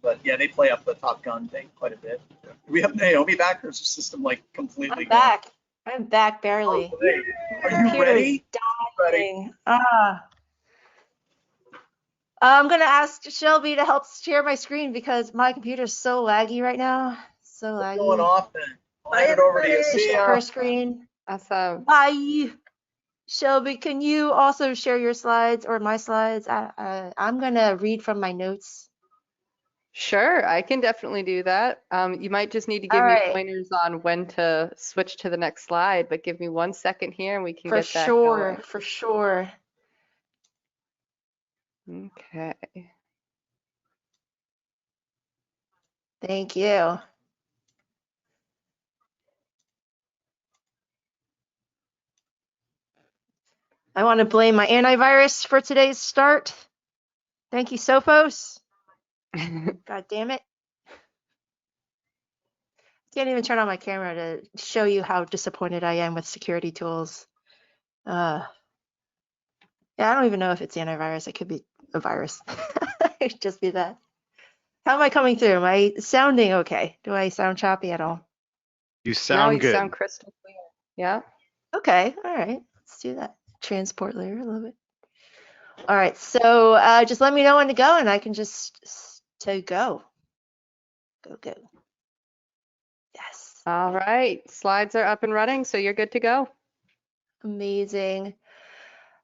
Speaker 3: But yeah, they play up the Top Gun thing quite a bit. We have Naomi back, or is the system like completely
Speaker 4: I'm back. I'm back barely.
Speaker 3: gone? Hey, are you
Speaker 4: Computer's
Speaker 3: ready? Ready.
Speaker 4: dying. I'm gonna ask Shelby to help share my screen because my computer's so laggy right now. So
Speaker 3: What's
Speaker 4: laggy.
Speaker 3: going off then? I'll hand it over to you.
Speaker 5: everybody.
Speaker 3: See
Speaker 4: Share
Speaker 3: ya.
Speaker 4: her screen.
Speaker 2: Awesome.
Speaker 4: Bye. Shelby, can you also share your slides or my slides? I'm gonna read from my notes.
Speaker 2: Sure, I can definitely do that. You might just need to give
Speaker 4: All
Speaker 2: me
Speaker 4: right.
Speaker 2: pointers on when to switch to the next slide, but give me 1 second here and we can
Speaker 4: For
Speaker 2: get that
Speaker 4: sure, for sure.
Speaker 2: going. Okay.
Speaker 4: Thank you. I want to blame my antivirus for today's start. Thank you, Sophos. God damn it. Can't even turn on my camera to show you how disappointed I am with security tools. Yeah, I don't even know if it's antivirus. It could be a virus. It could just be that. How am I coming through? Am I sounding okay? Do I sound choppy at all?
Speaker 7: You
Speaker 2: Now
Speaker 7: sound
Speaker 2: you
Speaker 7: good.
Speaker 2: sound crystal clear. Yeah.
Speaker 4: Okay, all right. Let's do that. Transport layer, I love it. All right, so just let me know when to go and I can just to go. Go. Yes.
Speaker 2: All right. Slides are up and running, so you're good to go.
Speaker 4: Amazing.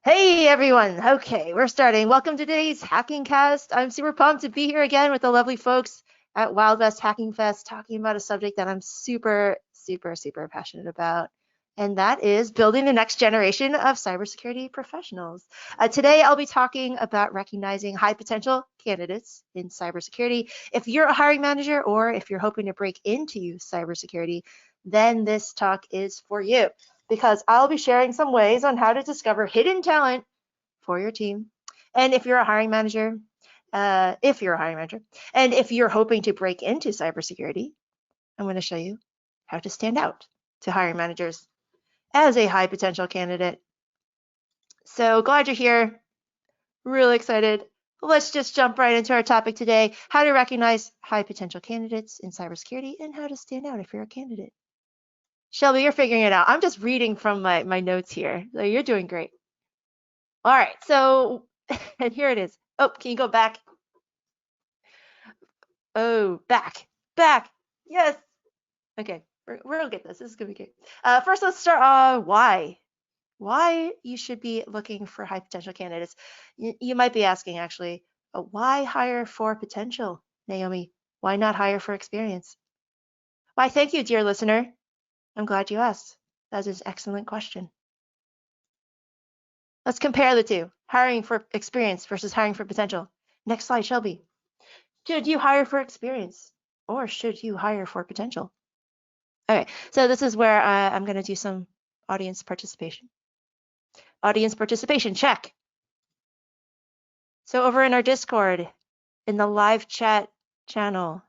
Speaker 4: Hey everyone. Okay, we're starting. Welcome to today's Hacking Cast. I'm super pumped to be here again with the lovely folks at Wild West Hacking Fest talking about a subject that I'm super passionate about. And that is building the next generation of cybersecurity professionals. Today, I'll be talking about recognizing high potential candidates in cybersecurity. If you're a hiring manager or if you're hoping to break into cybersecurity, then this talk is for you because I'll be sharing some ways on how to discover hidden talent for your team. And if you're a hiring manager, and if you're hoping to break into cybersecurity, I'm going to show you how to stand out to hiring managers as a high potential candidate. So glad you're here. Really excited. Let's just jump right into our topic today, how to recognize high potential candidates in cybersecurity and how to stand out if you're a candidate. Shelby, you're figuring it out. I'm just reading from my notes here. So you're doing great. All right, so, and here it is. Oh, can you go back? Oh, back. Yes. Okay, we'll get this. This is gonna be good. First, let's start why. Why you should be looking for high potential candidates. You might be asking actually, why hire for potential, Naomi? Why not hire for experience? Why, thank you, dear listener. I'm glad you asked. That is an excellent question. Let's compare the two, hiring for experience versus hiring for potential. Next slide, Shelby. Should you hire for experience or should you hire for potential? Okay, so this is where I'm going to do some audience participation. Audience participation, check. So over in our Discord, in the live chat channel,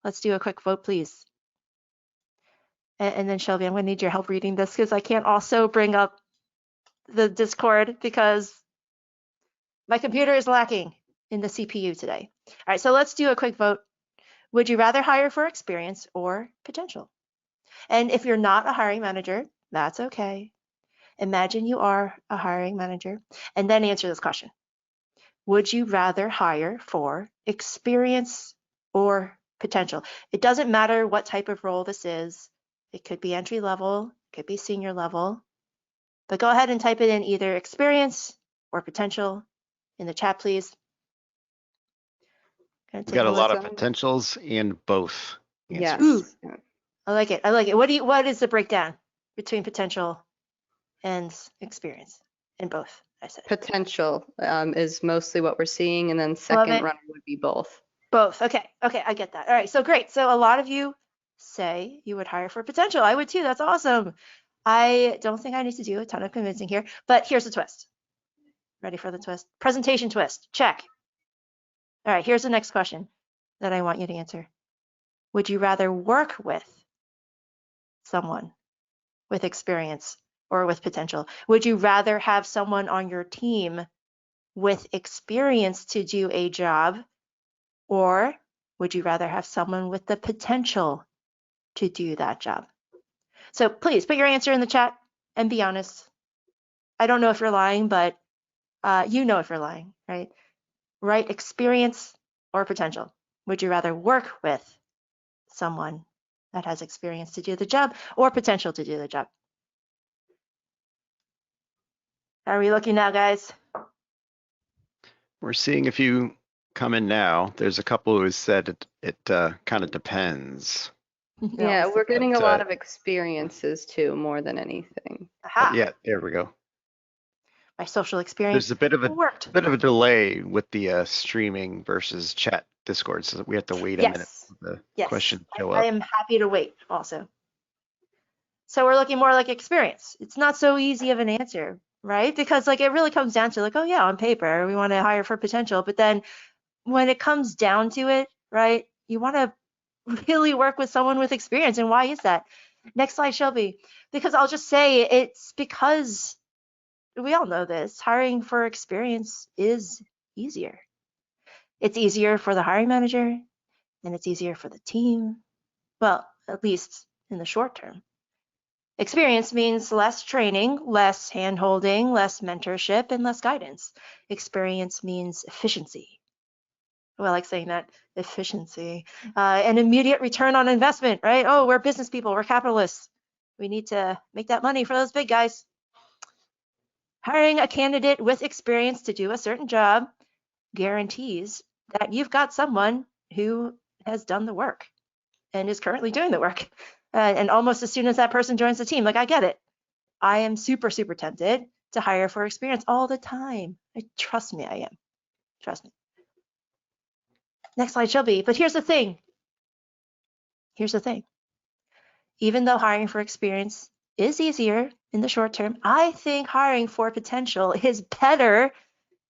Speaker 4: let's do a quick vote, please. And then Shelby, I'm going to need your help reading this because I can't also bring up the Discord because my computer is lacking in the CPU today. All right, so let's do a quick vote. Would you rather hire for experience or potential? And if you're not a hiring manager, that's okay. Imagine you are a hiring manager and then answer this question. Would you rather hire for experience or potential? It doesn't matter what type of role this is. It could be entry level, it could be senior level, but go ahead and type it in either experience or potential in the chat, please.
Speaker 7: We've got a lot of potentials in both answers.
Speaker 2: Yes.
Speaker 4: I like it. I like it. What is the breakdown between potential and experience in both? I said
Speaker 2: Potential is mostly what we're seeing, and then second runner would be both.
Speaker 4: Both. Okay, I get that. All right, so great. So a lot of you say you would hire for potential. I would too. That's awesome. I don't think I need to do a ton of convincing here, but here's the twist. Ready for the twist? Presentation twist. Check. All right, here's the next question that I want you to answer. Would you rather work with someone with experience or with potential? Would you rather have someone on your team with experience to do a job, or would you rather have someone with the potential to do that job? So please put your answer in the chat and be honest. I don't know if you're lying, but you know if you're lying, right? Right, experience or potential. Would you rather work with someone that has experience to do the job or potential to do the job? How are we looking now, guys?
Speaker 7: We're seeing a few come in now. There's a couple who said it kind of depends.
Speaker 2: Yeah, we're getting a lot of experiences too, more than anything.
Speaker 4: Aha.
Speaker 7: Yeah, there we go.
Speaker 4: My social experience.
Speaker 7: There's a bit of
Speaker 4: worked.
Speaker 7: a delay with the streaming versus chat Discord, so we have to wait a minute for the question to show up.
Speaker 4: I am happy to wait also. So we're looking more like experience. It's not so easy of an answer, right? Because like it really comes down to like, oh yeah, on paper we want to hire for potential, but then when it comes down to it, right, you want to really work with someone with experience. And why is that? Next slide, Shelby. Because I'll just say it's because we all know this, hiring for experience is easier. It's easier for the hiring manager and it's easier for the team. Well, at least in the short term. Experience means less training, less hand-holding, less mentorship, and less guidance. Experience means efficiency. Well, I like saying that, efficiency. An immediate return on investment, right? Oh, we're business people, we're capitalists. We need to make that money for those big guys. Hiring a candidate with experience to do a certain job guarantees that you've got someone who has done the work and is currently doing the work. And almost as soon as that person joins the team, like I get it. I am super, super tempted to hire for experience all the time. Trust me, I am. Trust me. Next slide, Shelby. But here's the thing. Here's the thing. Even though hiring for experience is easier in the short term, I think hiring for potential is better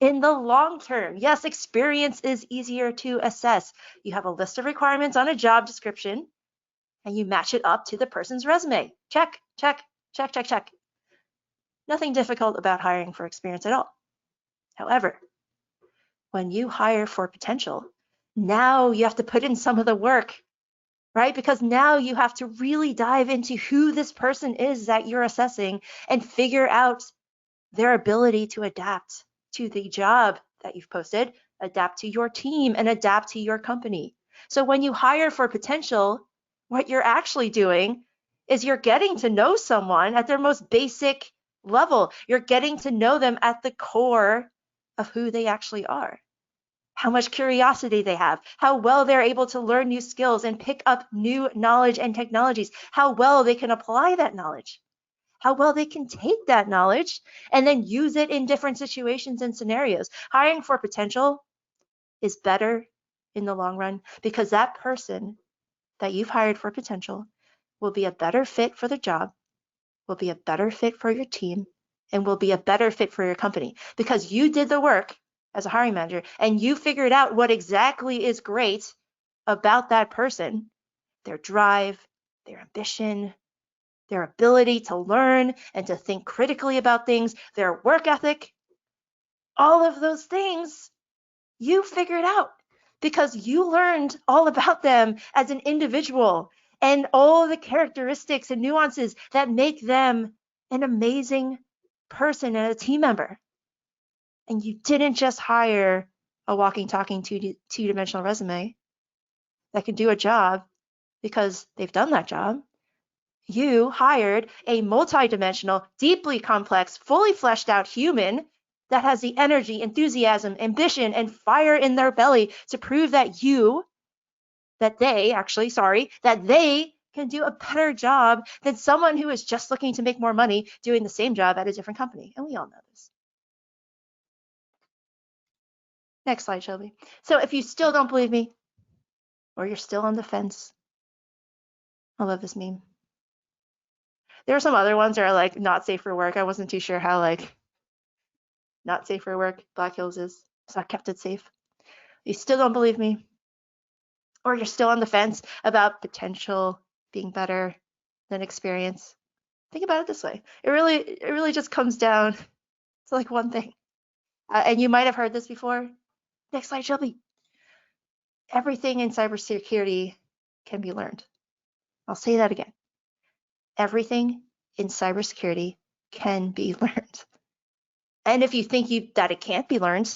Speaker 4: in the long term. Yes, experience is easier to assess. You have a list of requirements on a job description and you match it up to the person's resume. Check, check, check, check, check. Nothing difficult about hiring for experience at all. However, when you hire for potential, now you have to put in some of the work, right? Because now you have to really dive into who this person is that you're assessing and figure out their ability to adapt to the job that you've posted, adapt to your team, and adapt to your company. So when you hire for potential, what you're actually doing is you're getting to know someone at their most basic level. You're getting to know them at the core of who they actually are, how much curiosity they have, how well they're able to learn new skills and pick up new knowledge and technologies, how well they can apply that knowledge, how well they can take that knowledge and then use it in different situations and scenarios. Hiring for potential is better in the long run because that person that you've hired for potential will be a better fit for the job, will be a better fit for your team, and will be a better fit for your company because you did the work as a hiring manager and you figured out what exactly is great about that person, their drive, their ambition, their ability to learn and to think critically about things, their work ethic, all of those things you figured out because you learned all about them as an individual and all the characteristics and nuances that make them an amazing person and a team member. And you didn't just hire a walking, talking two-dimensional resume that can do a job because they've done that job. You hired a multidimensional, deeply complex, fully fleshed out human that has the energy, enthusiasm, ambition, and fire in their belly to prove that they can do a better job than someone who is just looking to make more money doing the same job at a different company. And we all know this. Next slide, Shelby. So if you still don't believe me, or you're still on the fence, I love this meme. There are some other ones that are like not safe for work. I wasn't too sure how like not safe for work Black Hills is, so I kept it safe. You still don't believe me, or you're still on the fence about potential being better than experience. Think about it this way. It really just comes down to like one thing. And you might have heard this before. Next slide, Shelby. Everything in cybersecurity can be learned. I'll say that again. Everything in cybersecurity can be learned. And if you think that it can't be learned,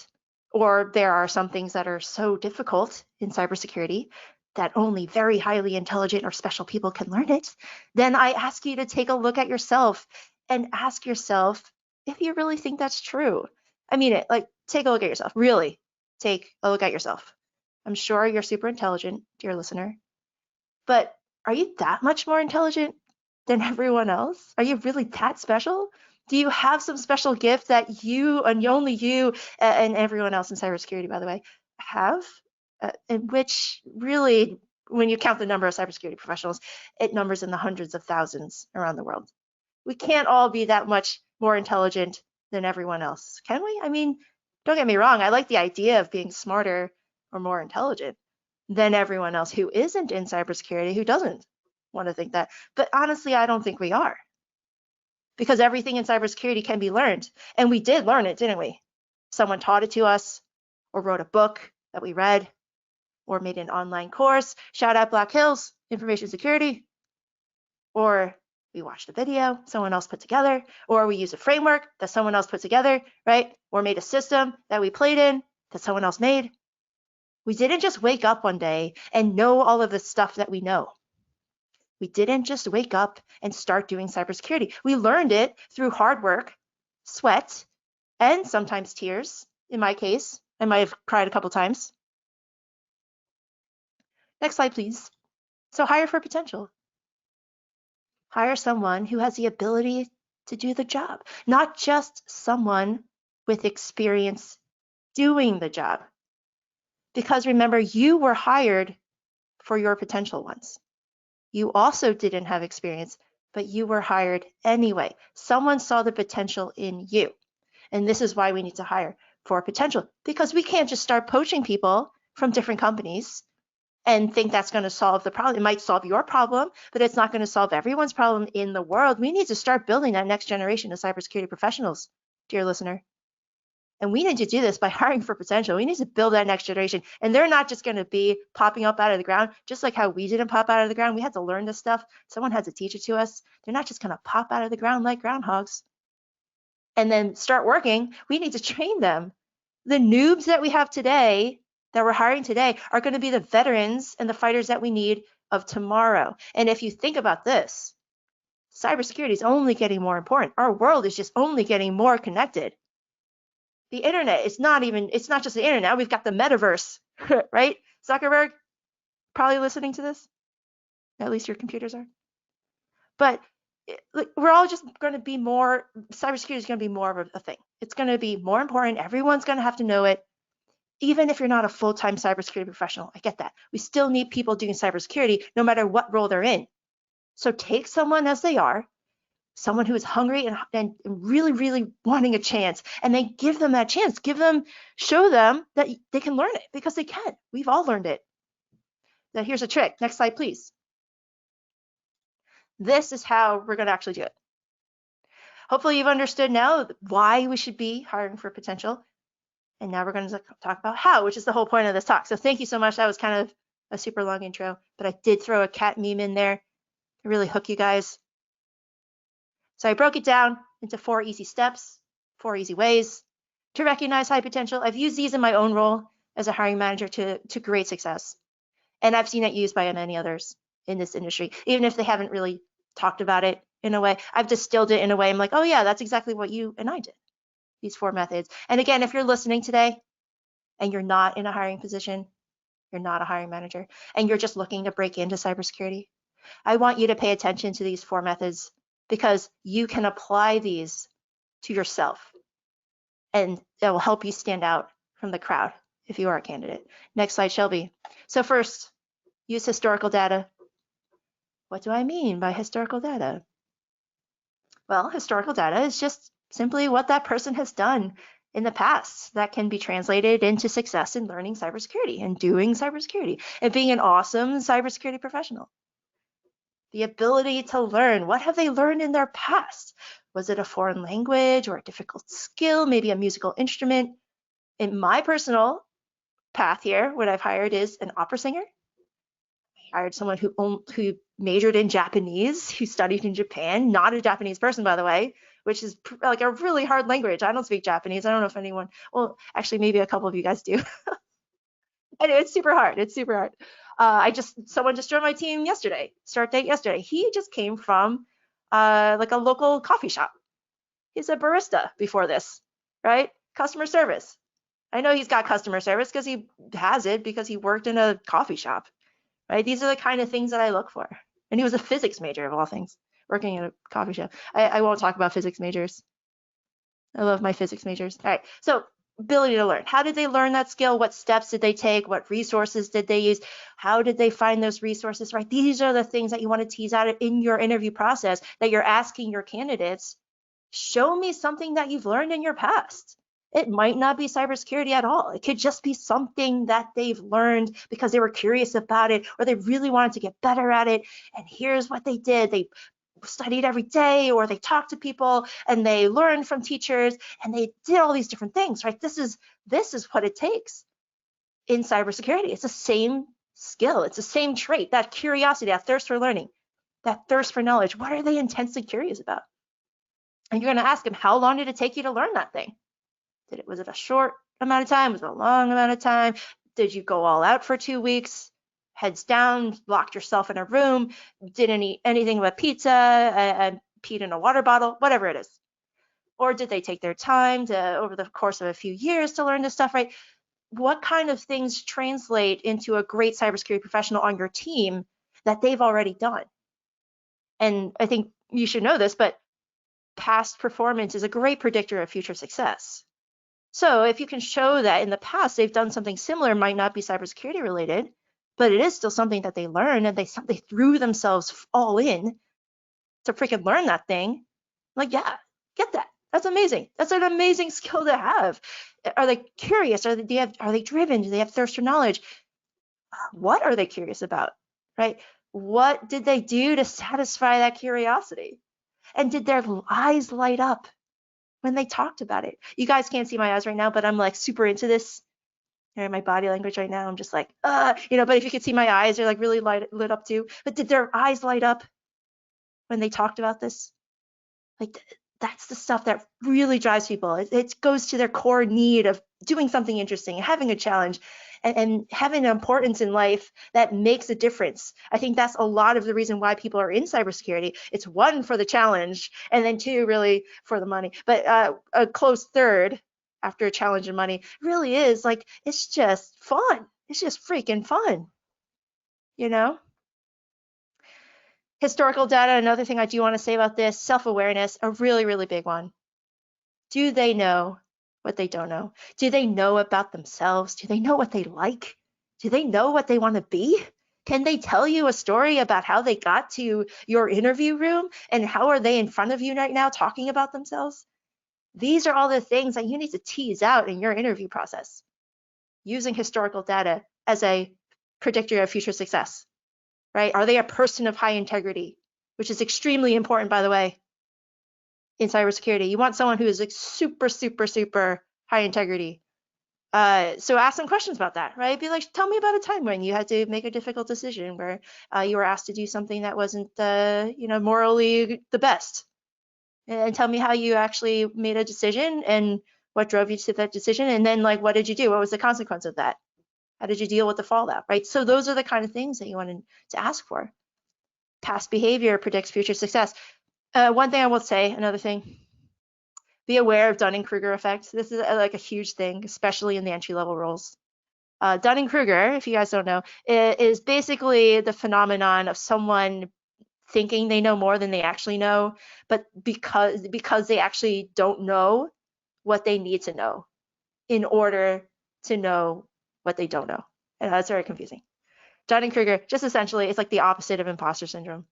Speaker 4: or there are some things that are so difficult in cybersecurity that only very highly intelligent or special people can learn it, then I ask you to take a look at yourself and ask yourself if you really think that's true. I mean it, like take a look at yourself, really take a look at yourself. I'm sure you're super intelligent, dear listener, but are you that much more intelligent than everyone else? Are you really that special? Do you have some special gift that you and only you and everyone else in cybersecurity, by the way, have? In which really, when you count the number of cybersecurity professionals, it numbers in the hundreds of thousands around the world. We can't all be that much more intelligent than everyone else, can we? I mean, don't get me wrong, I like the idea of being smarter or more intelligent than everyone else who isn't in cybersecurity, who doesn't want to think that. But honestly, I don't think we are. Because everything in cybersecurity can be learned. And we did learn it, didn't we? Someone taught it to us, or wrote a book that we read, or made an online course. Shout out Black Hills, Information Security. Or we watched a video someone else put together, or we used a framework that someone else put together, right? Or made a system that we played in that someone else made. We didn't just wake up one day and know all of the stuff that we know. We didn't just wake up and start doing cybersecurity. We learned it through hard work, sweat, and sometimes tears. In my case, I might have cried a couple times. Next slide, please. So hire for potential. Hire someone who has the ability to do the job, not just someone with experience doing the job. Because remember, you were hired for your potential once. You also didn't have experience, but you were hired anyway. Someone saw the potential in you. And this is why we need to hire for potential, because we can't just start poaching people from different companies and think that's going to solve the problem. It might solve your problem, but it's not going to solve everyone's problem in the world. We need to start building that next generation of cybersecurity professionals, dear listener. And we need to do this by hiring for potential. We need to build that next generation. And they're not just going to be popping up out of the ground, just like how we didn't pop out of the ground. We had to learn this stuff. Someone had to teach it to us. They're not just going to pop out of the ground like groundhogs and then start working. We need to train them. The noobs that we have today, that we're hiring today, are going to be the veterans and the fighters that we need of tomorrow. And if you think about this, cybersecurity is only getting more important. Our world is just only getting more connected. The internet, it's not just the internet. We've got the metaverse, right? Zuckerberg, probably listening to this. At least your computers are. But we're all just going to be more, cybersecurity is going to be more of a thing. It's going to be more important. Everyone's going to have to know it. Even if you're not a full-time cybersecurity professional, I get that. We still need people doing cybersecurity no matter what role they're in. So take someone as they are, someone who is hungry and really, really wanting a chance, and then give them that chance. Show them that they can learn it, because they can. We've all learned it. Now here's a trick. Next slide, please. This is how we're going to actually do it. Hopefully you've understood now why we should be hiring for potential. And now we're going to talk about how, which is the whole point of this talk. So thank you so much. That was kind of a super long intro, but I did throw a cat meme in there to really hook you guys. So I broke it down into 4 easy steps, 4 easy ways to recognize high potential. I've used these in my own role as a hiring manager to great success. And I've seen it used by many others in this industry, even if they haven't really talked about it in a way. I've distilled it in a way. I'm like, oh yeah, that's exactly what you and I did. These 4 methods. And again, if you're listening today and you're not in a hiring position, you're not a hiring manager, and you're just looking to break into cybersecurity, I want you to pay attention to these 4 methods, because you can apply these to yourself and it will help you stand out from the crowd if you are a candidate. Next slide, Shelby. So first, use historical data. What do I mean by historical data? Well, historical data is just simply what that person has done in the past that can be translated into success in learning cybersecurity and doing cybersecurity and being an awesome cybersecurity professional. The ability to learn. What have they learned in their past? Was it a foreign language or a difficult skill, maybe a musical instrument? In my personal path here, what I've hired is an opera singer. I hired someone who majored in Japanese, who studied in Japan, not a Japanese person, by the way, which is like a really hard language. I don't speak Japanese. I don't know if anyone, well, actually, maybe a couple of you guys do. Anyway, it's super hard. It's super hard. Someone just joined my team yesterday, start date yesterday. He just came from like a local coffee shop. He's a barista before this, right? Customer service. I know he's got customer service because he has it because he worked in a coffee shop, right? These are the kind of things that I look for. And he was a physics major of all things, working in a coffee shop. I won't talk about physics majors. I love my physics majors. All right, so ability to learn. How did they learn that skill? What steps did they take? What resources did they use? How did they find those resources, right? These are the things that you want to tease out in your interview process that you're asking your candidates. Show me something that you've learned in your past. It might not be cybersecurity at all. It could just be something that they've learned because they were curious about it or they really wanted to get better at it. And here's what they did. They studied every day, or they talked to people and they learned from teachers and they did all these different things, right? This is what it takes in cybersecurity. It's the same skill. It's the same trait, that curiosity, that thirst for learning, that thirst for knowledge. What are they intensely curious about? And you're going to ask them, how long did it take you to learn that thing? Was it a short amount of time? Was it a long amount of time? Did you go all out for 2 weeks? Heads down, locked yourself in a room, didn't eat anything but pizza and peed in a water bottle, whatever it is. Or did they take their time over the course of a few years to learn this stuff, right? What kind of things translate into a great cybersecurity professional on your team that they've already done? And I think you should know this, but past performance is a great predictor of future success. So if you can show that in the past they've done something similar, might not be cybersecurity related, but it is still something that they learned and they threw themselves all in to freaking learn that thing. Like, yeah, get that. That's amazing. That's an amazing skill to have. Are they curious? Are they driven? Do they have thirst for knowledge? What are they curious about, right? What did they do to satisfy that curiosity? And did their eyes light up when they talked about it? You guys can't see my eyes right now, but I'm like super into this. My body language right now, I'm just like, but if you could see my eyes, they're like really lit up too. But did their eyes light up when they talked about this? Like, that's the stuff that really drives people. It goes to their core need of doing something interesting, having a challenge, and having an importance in life that makes a difference. I think that's a lot of the reason why people are in cybersecurity. It's one, for the challenge, and then two, really for the money. But a close third after a challenge and money really is like, it's just fun. It's just freaking fun, you know? Historical data, another thing I do want to say about this, self-awareness, a really, really big one. Do they know what they don't know? Do they know about themselves? Do they know what they like? Do they know what they want to be? Can they tell you a story about how they got to your interview room and how are they in front of you right now talking about themselves? These are all the things that you need to tease out in your interview process using historical data as a predictor of future success, right? Are they a person of high integrity, which is extremely important, by the way, in cybersecurity? You want someone who is like super, super, super high integrity. So ask some questions about that, right? Be like, tell me about a time when you had to make a difficult decision where you were asked to do something that wasn't, morally the best. And tell me how you actually made a decision and what drove you to that decision. And then, like, what did you do? What was the consequence of that? How did you deal with the fallout, right? So those are the kind of things that you want to ask for. Past behavior predicts future success. One thing I will say, another thing, be aware of Dunning-Kruger effect. This is like a huge thing, especially in the entry-level roles. Dunning-Kruger, if you guys don't know, is basically the phenomenon of someone thinking they know more than they actually know, but because they actually don't know what they need to know in order to know what they don't know. And that's very confusing. Dunning-Kruger, just essentially, it's like the opposite of imposter syndrome.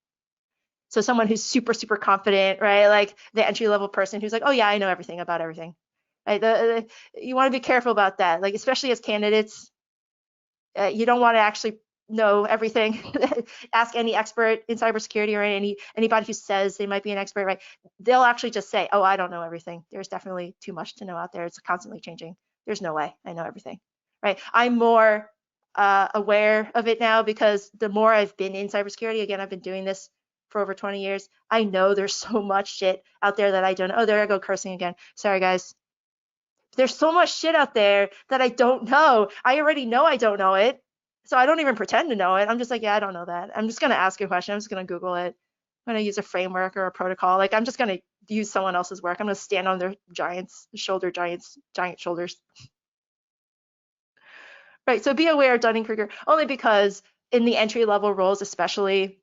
Speaker 4: So someone who's super, super confident, right? Like the entry-level person who's like, oh yeah, I know everything about everything. Right? You want to be careful about that. Like, especially as candidates, you don't want to actually know everything. Ask any expert in cybersecurity or anybody who says they might be an expert, right? They'll actually just say, oh, I don't know everything. There's definitely too much to know out there. It's constantly changing. There's no way I know everything, right? I'm more aware of it now because the more I've been in cybersecurity, again, I've been doing this for over 20 years. I know there's so much shit out there that I don't know. Oh, there I go cursing again. Sorry, guys. There's so much shit out there that I don't know. I already know I don't know it. So I don't even pretend to know it. I'm just like, yeah, I don't know that. I'm just going to ask a question. I'm just going to Google it. I'm going to use a framework or a protocol. Like, I'm just going to use someone else's work. I'm going to stand on their giant shoulders. Right. So be aware of Dunning-Kruger, only because in the entry level roles, especially,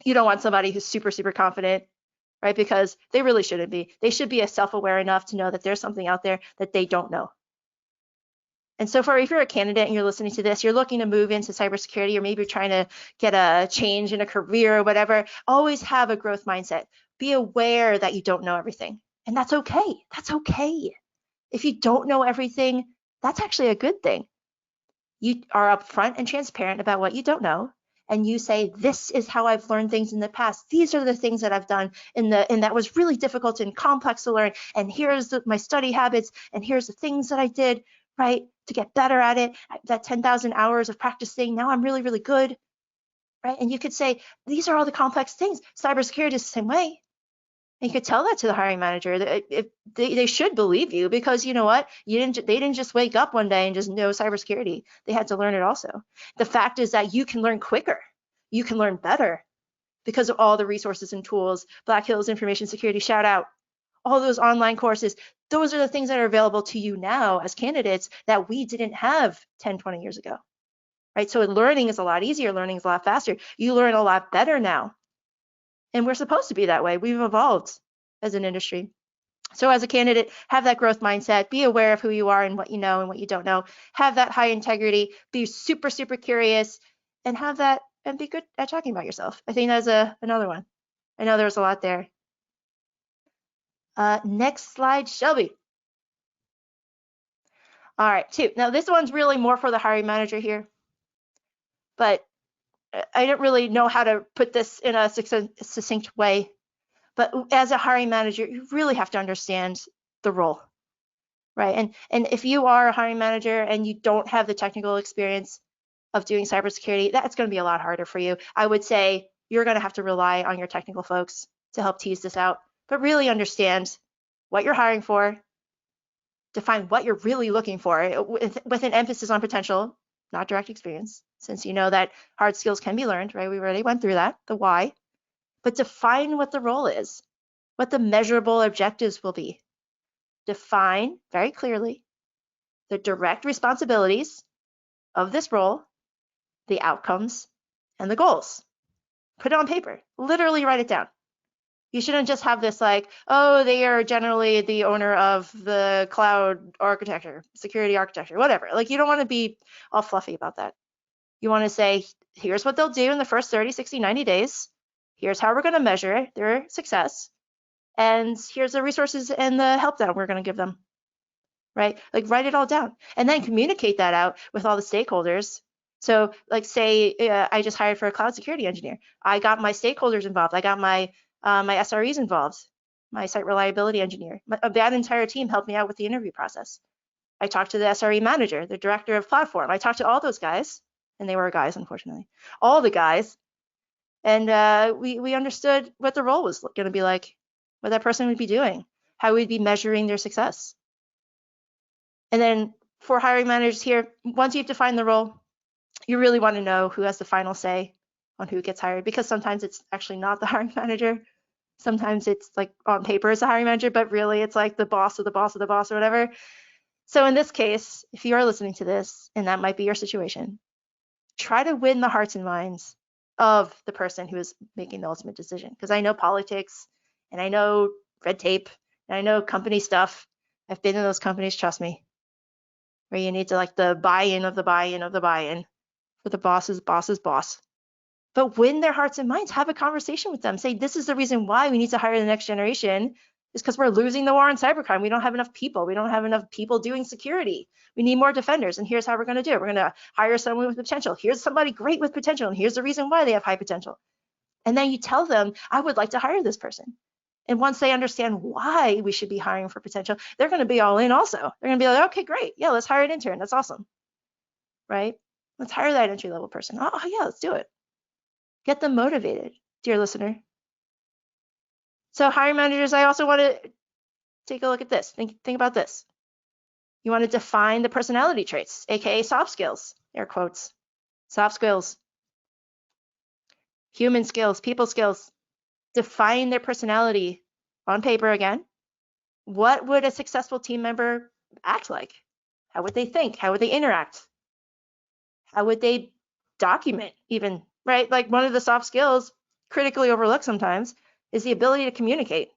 Speaker 4: you don't want somebody who's super, super confident, right? Because they really shouldn't be. They should be self-aware enough to know that there's something out there that they don't know. And so if you're a candidate and you're listening to this, you're looking to move into cybersecurity, or maybe you're trying to get a change in a career or whatever, always have a growth mindset. Be aware that you don't know everything. And that's okay. That's okay. If you don't know everything, that's actually a good thing. You are upfront and transparent about what you don't know. And you say, this is how I've learned things in the past. These are the things that I've done and that was really difficult and complex to learn. And here's my study habits. And here's the things that I did, right, to get better at it. That 10,000 hours of practicing, now I'm really, really good, right? And you could say, these are all the complex things. Cybersecurity is the same way. And you could tell that to the hiring manager. That they should believe you, because you know what? They didn't just wake up one day and just know cybersecurity. They had to learn it also. The fact is that you can learn quicker. You can learn better because of all the resources and tools. Black Hills Information Security, shout out. All those online courses, those are the things that are available to you now as candidates that we didn't have 10, 20 years ago, right? So learning is a lot easier. Learning is a lot faster. You learn a lot better now. And we're supposed to be that way. We've evolved as an industry. So as a candidate, have that growth mindset. Be aware of who you are and what you know and what you don't know. Have that high integrity. Be super, super curious, and have that, and be good at talking about yourself. I think that's another one. I know there's a lot there. Next slide, Shelby. All right, 2. Now this one's really more for the hiring manager here. but I don't really know how to put this in a succinct way. But as a hiring manager, you really have to understand the role, right? And if you are a hiring manager and you don't have the technical experience of doing cybersecurity, that's going to be a lot harder for you. I would say you're going to have to rely on your technical folks to help tease this out, but really understand what you're hiring for, define what you're really looking for with an emphasis on potential, not direct experience, since you know that hard skills can be learned, right? We already went through that, the why, but define what the role is, what the measurable objectives will be. Define very clearly the direct responsibilities of this role, the outcomes, and the goals. Put it on paper, literally write it down. You shouldn't just have this like, oh, they are generally the owner of the cloud architecture, security architecture, whatever. Like, you don't want to be all fluffy about that. You want to say, here's what they'll do in the first 30, 60, 90 days. Here's how we're going to measure their success. And here's the resources and the help that we're going to give them, right? Like, write it all down and then communicate that out with all the stakeholders. So like, say I just hired for a cloud security engineer. I got my stakeholders involved. I got my SREs involved, my site reliability engineer. That entire team helped me out with the interview process. I talked to the SRE manager, the director of platform. I talked to all those guys, and they were guys, unfortunately, all the guys. And we understood what the role was going to be like, what that person would be doing, how we'd be measuring their success. And then for hiring managers here, once you've defined the role, you really want to know who has the final say on who gets hired, because sometimes it's actually not the hiring manager. Sometimes it's like on paper it's a hiring manager, but really it's like the boss of the boss of the boss or whatever. So in this case, if you are listening to this, and that might be your situation, try to win the hearts and minds of the person who is making the ultimate decision. Because I know politics, and I know red tape, and I know company stuff. I've been in those companies, trust me, where you need to like the buy-in of the buy-in of the buy-in for the boss's boss's boss. But win their hearts and minds, have a conversation with them. Say, this is the reason why we need to hire the next generation, is because we're losing the war on cybercrime. We don't have enough people. We don't have enough people doing security. We need more defenders, and here's how we're going to do it. We're going to hire someone with potential. Here's somebody great with potential, and here's the reason why they have high potential. And then you tell them, I would like to hire this person. And once they understand why we should be hiring for potential, they're going to be all in also. They're going to be like, okay, great. Yeah, let's hire an intern. That's awesome. Right? Let's hire that entry-level person. Oh, yeah, let's do it. Get them motivated, dear listener. So hiring managers, I also want to take a look at this. Think about this. You want to define the personality traits, aka soft skills, air quotes. Soft skills, human skills, people skills. Define their personality on paper again. What would a successful team member act like? How would they think? How would they interact? How would they document even, right? Like, one of the soft skills, critically overlooked sometimes, is the ability to communicate.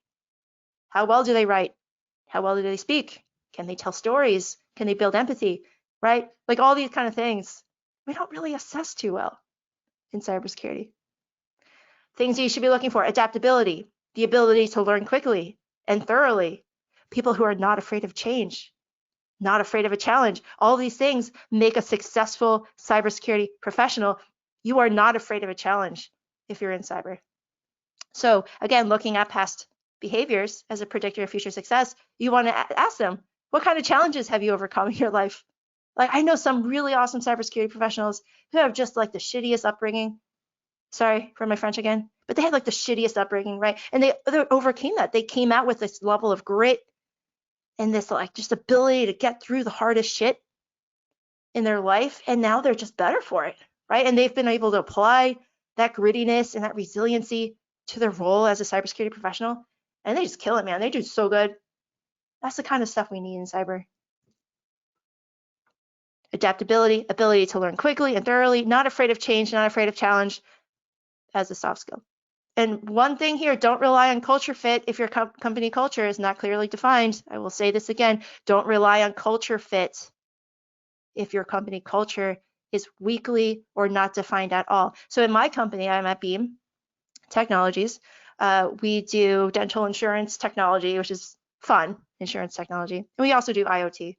Speaker 4: How well do they write? How well do they speak? Can they tell stories? Can they build empathy, right? Like, all these kind of things we don't really assess too well in cybersecurity. Things you should be looking for: adaptability, the ability to learn quickly and thoroughly, people who are not afraid of change, not afraid of a challenge. All these things make a successful cybersecurity professional. You are not afraid of a challenge if you're in cyber. So again, looking at past behaviors as a predictor of future success, you want to ask them, what kind of challenges have you overcome in your life? Like, I know some really awesome cybersecurity professionals who have just like the shittiest upbringing. Sorry for my French again, but they had like the shittiest upbringing, right? And they overcame that. They came out with this level of grit and this like just ability to get through the hardest shit in their life. And now they're just better for it, right? And they've been able to apply that grittiness and that resiliency to their role as a cybersecurity professional. And they just kill it, man. They do so good. That's the kind of stuff we need in cyber. Adaptability, ability to learn quickly and thoroughly, not afraid of change, not afraid of challenge as a soft skill. And one thing here, don't rely on culture fit if your company culture is not clearly defined. I will say this again, don't rely on culture fit if your company culture is weakly or not defined at all. So in my company, I'm at Beam Technologies. We do dental insurance technology, which is fun, insurance technology. And we also do IoT,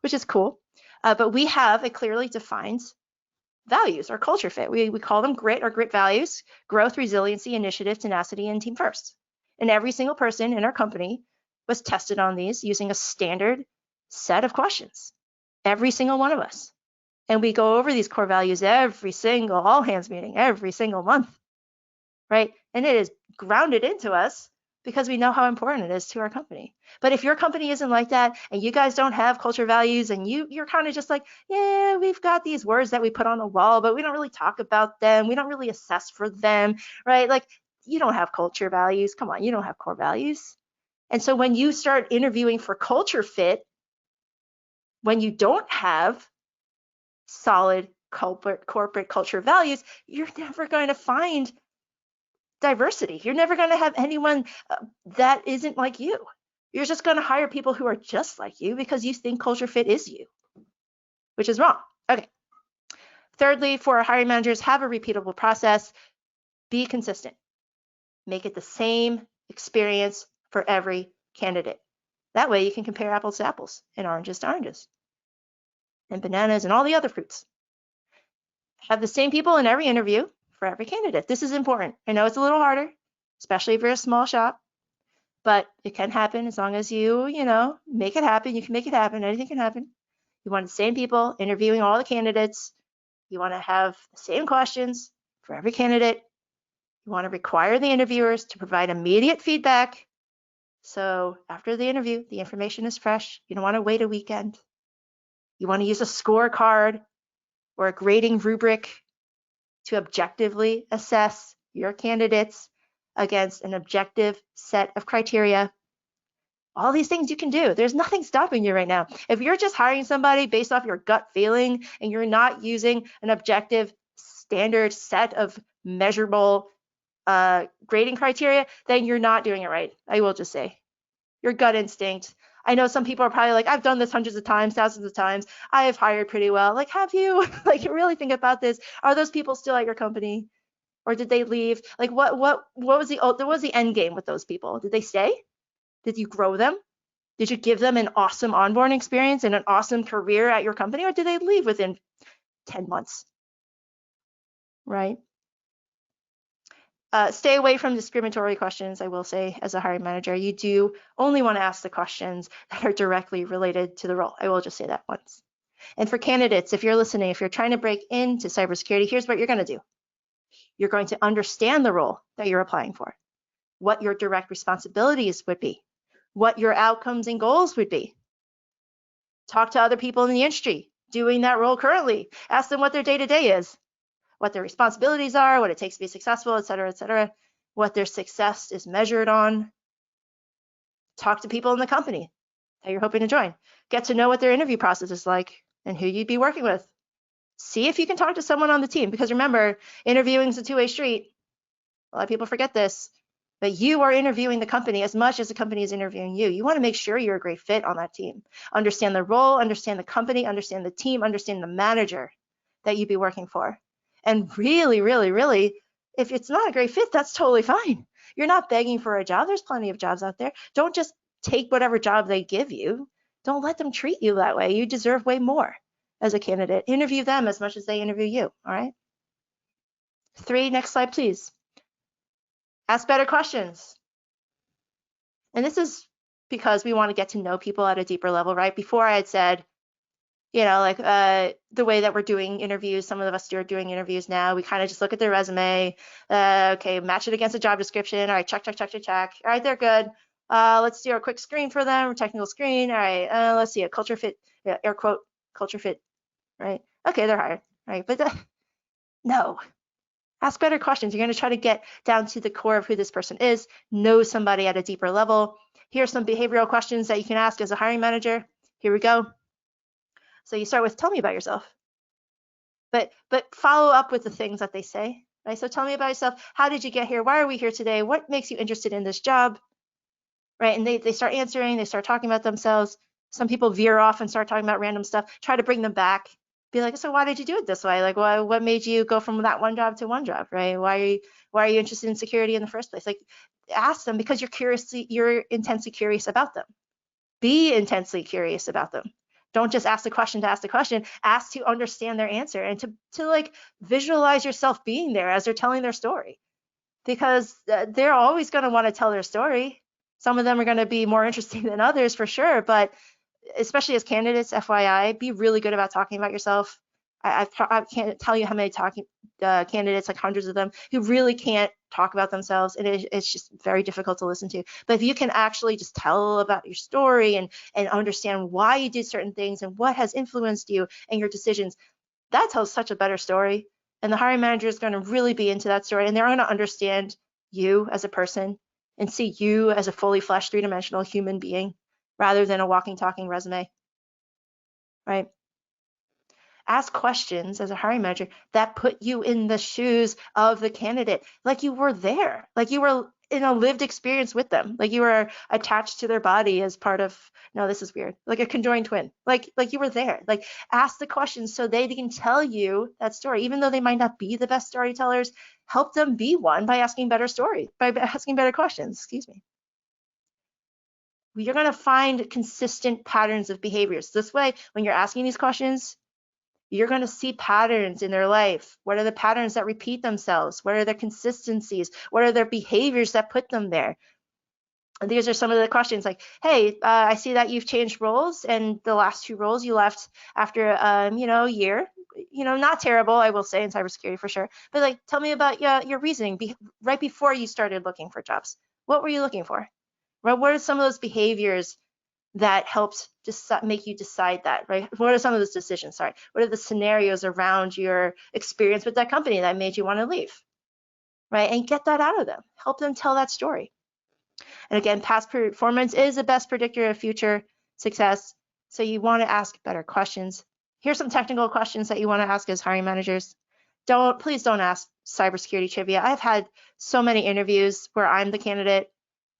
Speaker 4: which is cool. But we have a clearly defined values or culture fit. We call them grit or grit values: growth, resiliency, initiative, tenacity, and team first. And every single person in our company was tested on these using a standard set of questions. Every single one of us. And we go over these core values every single all hands meeting, every single month, right? And it is grounded into us because we know how important it is to our company. But if your company isn't like that and you guys don't have culture values and you're kind of just like, yeah, we've got these words that we put on the wall, but we don't really talk about them. We don't really assess for them, right? Like, you don't have culture values. Come on, you don't have core values. And so when you start interviewing for culture fit, when you don't have solid corporate culture values, you're never going to find diversity. You're never going to have anyone that isn't like you. You're just going to hire people who are just like you because you think culture fit is you, which is wrong. Okay. Thirdly, for our hiring managers, have a repeatable process. Be consistent. Make it the same experience for every candidate. That way you can compare apples to apples and oranges to oranges and bananas and all the other fruits. Have the same people in every interview for every candidate. This is important. I know it's a little harder, especially if you're a small shop, but it can happen as long as you make it happen. You can make it happen. Anything can happen. You want the same people interviewing all the candidates. You want to have the same questions for every candidate. You want to require the interviewers to provide immediate feedback. So after the interview, the information is fresh. You don't want to wait a weekend. You want to use a scorecard or a grading rubric to objectively assess your candidates against an objective set of criteria. All these things you can do. There's nothing stopping you right now. If you're just hiring somebody based off your gut feeling and you're not using an objective standard set of measurable grading criteria, then you're not doing it right. I will just say your gut instinct. I know some people are probably like, I've done this hundreds of times, thousands of times. I have hired pretty well. Like, have you? Like, really think about this. Are those people still at your company, or did they leave? Like, what was the end game with those people? Did they stay? Did you grow them? Did you give them an awesome onboarding experience and an awesome career at your company, or did they leave within 10 months? Right? Stay away from discriminatory questions, I will say, as a hiring manager. You do only want to ask the questions that are directly related to the role. I will just say that once. And for candidates, if you're listening, if you're trying to break into cybersecurity, here's what you're going to do. You're going to understand the role that you're applying for, what your direct responsibilities would be, what your outcomes and goals would be. Talk to other people in the industry doing that role currently. Ask them what their day-to-day is, what their responsibilities are, what it takes to be successful, et cetera, what their success is measured on. Talk to people in the company that you're hoping to join. Get to know what their interview process is like and who you'd be working with. See if you can talk to someone on the team, because remember, interviewing is a two-way street. A lot of people forget this, but you are interviewing the company as much as the company is interviewing you. You want to make sure you're a great fit on that team. Understand the role, understand the company, understand the team, understand the manager that you'd be working for. And really, really, really, if it's not a great fit, that's totally fine. You're not begging for a job. There's plenty of jobs out there. Don't just take whatever job they give you. Don't let them treat you that way. You deserve way more as a candidate. Interview them as much as they interview you, all right? 3, next slide, please. Ask better questions. And this is because we want to get to know people at a deeper level, right? Before I had said, the way that we're doing interviews, some of us are doing interviews now, we kind of just look at their resume, okay, match it against a job description, all right, check. All right, they're good. Let's do our quick screen for them, technical screen. All right, let's see a culture fit, air quote, culture fit, right? Okay, they're hired, right? But no, ask better questions. You're going to try to get down to the core of who this person is, know somebody at a deeper level. Here are some behavioral questions that you can ask as a hiring manager. Here we go. So you start with, tell me about yourself, but follow up with the things that they say, right? So tell me about yourself. How did you get here? Why are we here today? What makes you interested in this job, right? And they start answering, they start talking about themselves. Some people veer off and start talking about random stuff. Try to bring them back. Be like, so why did you do it this way? Like, what made you go from that one job to one job, right? Why are you interested in security in the first place? Like, ask them because you're intensely curious about them. Be intensely curious about them. Don't just ask the question to ask the question. Ask to understand their answer and to like visualize yourself being there as they're telling their story, because they're always going to want to tell their story. Some of them are going to be more interesting than others for sure, but especially as candidates, FYI, be really good about talking about yourself. I can't tell you how many candidates, like hundreds of them, who really can't talk about themselves, and it's just very difficult to listen to. But if you can actually just tell about your story and understand why you did certain things and what has influenced you and your decisions, that tells such a better story. And the hiring manager is going to really be into that story, and they're going to understand you as a person and see you as a fully fleshed, three-dimensional human being rather than a walking, talking resume, right? Ask questions as a hiring manager that put you in the shoes of the candidate, like you were there, like you were in a lived experience with them, like you were attached to their body as part of, no, this is weird, like a conjoined twin, like you were there. Like, ask the questions so they can tell you that story, even though they might not be the best storytellers. Help them be one by asking better stories, by asking better questions, excuse me. You're going to find consistent patterns of behaviors. This way, when you're asking these questions, you're going to see patterns in their life. What are the patterns that repeat themselves? What are their consistencies? What are their behaviors that put them there? And these are some of the questions, like, hey, I see that you've changed roles, and the last 2 roles you left after, a year. Not terrible, I will say, in cybersecurity for sure. But like, tell me about your reasoning right before you started looking for jobs. What were you looking for? Right? What are some of those behaviors that helped make you decide that, right? What are some of those decisions? Sorry. What are the scenarios around your experience with that company that made you want to leave, right? And get that out of them. Help them tell that story. And again, past performance is the best predictor of future success. So you want to ask better questions. Here's some technical questions that you want to ask as hiring managers. Please don't ask cybersecurity trivia. I've had so many interviews where I'm the candidate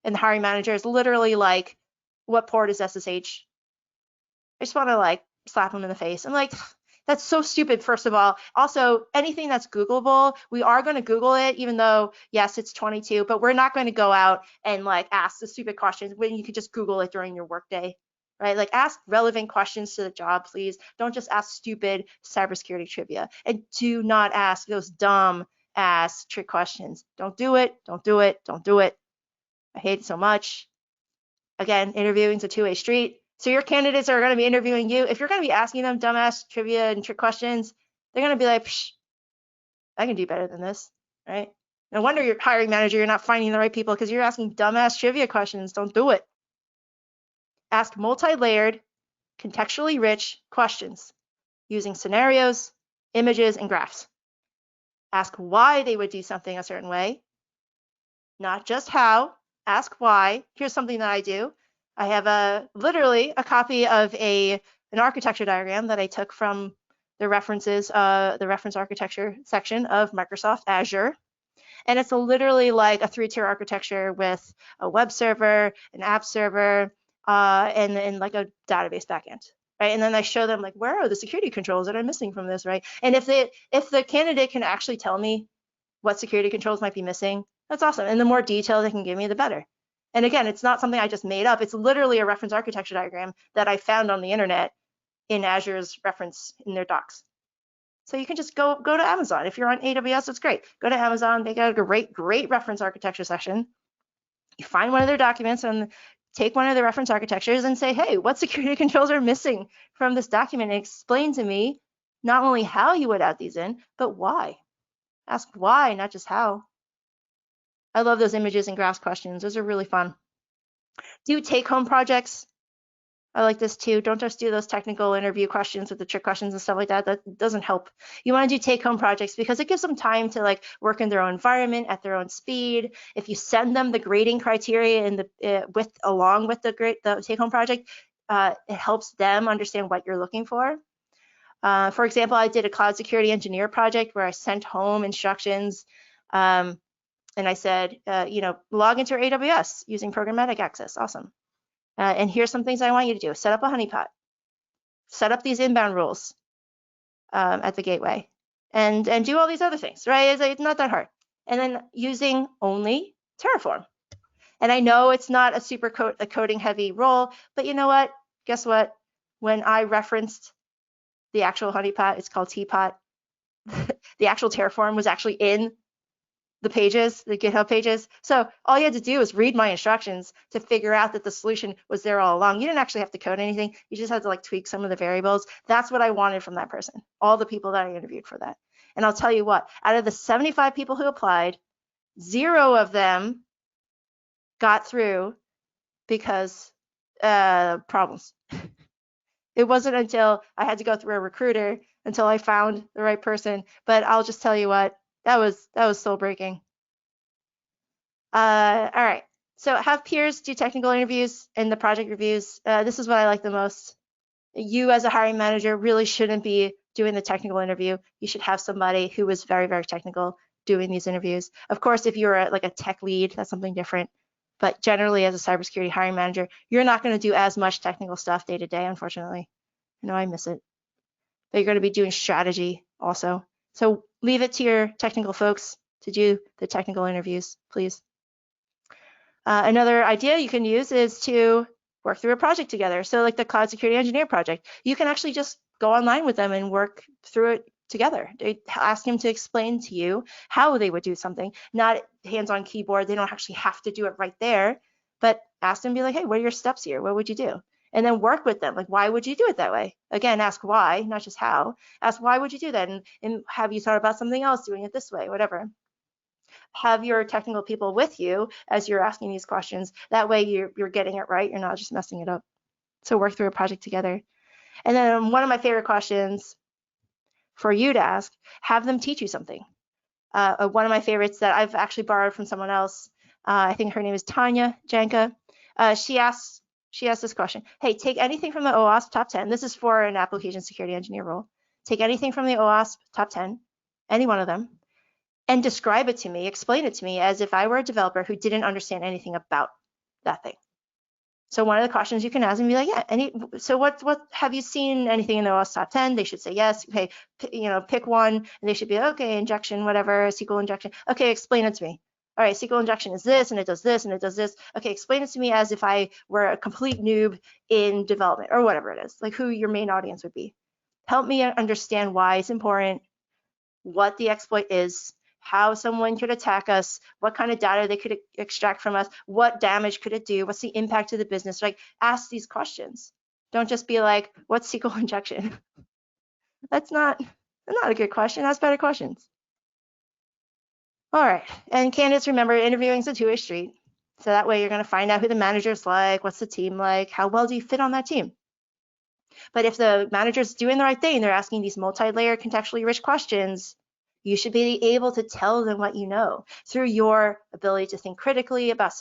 Speaker 4: and the hiring manager is literally like, what port is SSH? I just want to like slap them in the face. I'm like, that's so stupid, first of all. Also, anything that's Googleable, we are going to Google it, even though, yes, it's 22, but we're not going to go out and like ask the stupid questions when you could just Google it during your workday, right? Like, ask relevant questions to the job, please. Don't just ask stupid cybersecurity trivia, and do not ask those dumb ass trick questions. Don't do it. Don't do it. Don't do it. I hate it so much. Again, interviewing is a two-way street. So your candidates are going to be interviewing you. If you're going to be asking them dumbass trivia and trick questions, they're going to be like, psh, I can do better than this, right? No wonder your hiring manager, you're not finding the right people because you're asking dumbass trivia questions. Don't do it. Ask multi-layered, contextually rich questions using scenarios, images, and graphs. Ask why they would do something a certain way, not just how. Ask why. Here's something that I do. I have literally a copy of an architecture diagram that I took from the reference architecture section of Microsoft Azure. And it's literally like a 3-tier architecture with a web server, an app server, and like a database backend. Right? And then I show them like, where are the security controls that I'm missing from this, right? And if the candidate can actually tell me what security controls might be missing, that's awesome. And the more detail they can give me, the better. And again, it's not something I just made up. It's literally a reference architecture diagram that I found on the internet in Azure's reference in their docs. So you can just go to Amazon. If you're on AWS, it's great. Go to Amazon. They got a great reference architecture section. You find one of their documents and take one of the reference architectures and say, hey, what security controls are missing from this document? And explain to me not only how you would add these in, but why. Ask why, not just how. I love those images and graphs questions. Those are really fun. Do take-home projects. I like this too. Don't just do those technical interview questions with the trick questions and stuff like that. That doesn't help. You want to do take-home projects because it gives them time to like work in their own environment at their own speed. If you send them the grading criteria and along with the take-home project, it helps them understand what you're looking for. For example, I did a cloud security engineer project where I sent home instructions. And I said, log into your AWS using programmatic access. Awesome. And here's some things I want you to do. Set up a honeypot. Set up these inbound rules at the gateway. And do all these other things, right? It's not that hard. And then using only Terraform. And I know it's not a super coding heavy role, but you know what? Guess what? when I referenced the actual honeypot, it's called teapot. The actual Terraform was actually in the pages, the GitHub pages. So all you had to do was read my instructions to figure out that the solution was there all along. You didn't actually have to code anything. You just had to like tweak some of the variables. That's what I wanted from that person, all the people that I interviewed for that. And I'll tell you what, out of the 75 people who applied, 0 of them got through because problems. It wasn't until I had to go through a recruiter until I found the right person. But I'll just tell you what, that was soul breaking. All right. So have peers do technical interviews and the project reviews. This is what I like the most. You as a hiring manager really shouldn't be doing the technical interview. You should have somebody who is very, very technical doing these interviews. Of course, if you're like a tech lead, that's something different. But generally, as a cybersecurity hiring manager, you're not going to do as much technical stuff day to day, unfortunately. I know I miss it. But you're going to be doing strategy also. So leave it to your technical folks to do the technical interviews, please. Another idea you can use is to work through a project together. So like the Cloud Security Engineer project, you can actually just go online with them and work through it together. Ask them to explain to you how they would do something, not hands-on keyboard. They don't actually have to do it right there, but ask them, be like, hey, what are your steps here? What would you do? And then work with them. Like, why would you do it that way? Again, ask why, not just how. Ask why would you do that? And have you thought about something else doing it this way, whatever. Have your technical people with you as you're asking these questions. That way you're getting it right. You're not just messing it up. So work through a project together. And then one of my favorite questions for you to ask, have them teach you something. One of my favorites that I've actually borrowed from someone else, I think her name is Tanya Janka. She asked this question. Hey, take anything from the OWASP top 10. This is for an application security engineer role. Take anything from the OWASP top 10, any one of them, and describe it to me, explain it to me as if I were a developer who didn't understand anything about that thing. So one of the questions you can ask and be like, yeah, so what have you seen anything in the OWASP top 10? They should say yes. Okay, pick one, and they should be okay, injection, whatever, SQL injection. Okay, explain it to me. All right, SQL injection is this, and it does this, and it does this. Okay, explain it to me as if I were a complete noob in development or whatever it is, like who your main audience would be. Help me understand why it's important, what the exploit is, how someone could attack us, what kind of data they could extract from us, what damage could it do, what's the impact to the business. Like, ask these questions. Don't just be like, what's SQL injection? That's not a good question. Ask better questions. All right, and candidates, remember, interviewing is a two-way street. So that way you're going to find out who the manager's like, what's the team like, how well do you fit on that team. But if the manager's doing the right thing, they're asking these multi-layer contextually rich questions, you should be able to tell them what you know through your ability to think critically about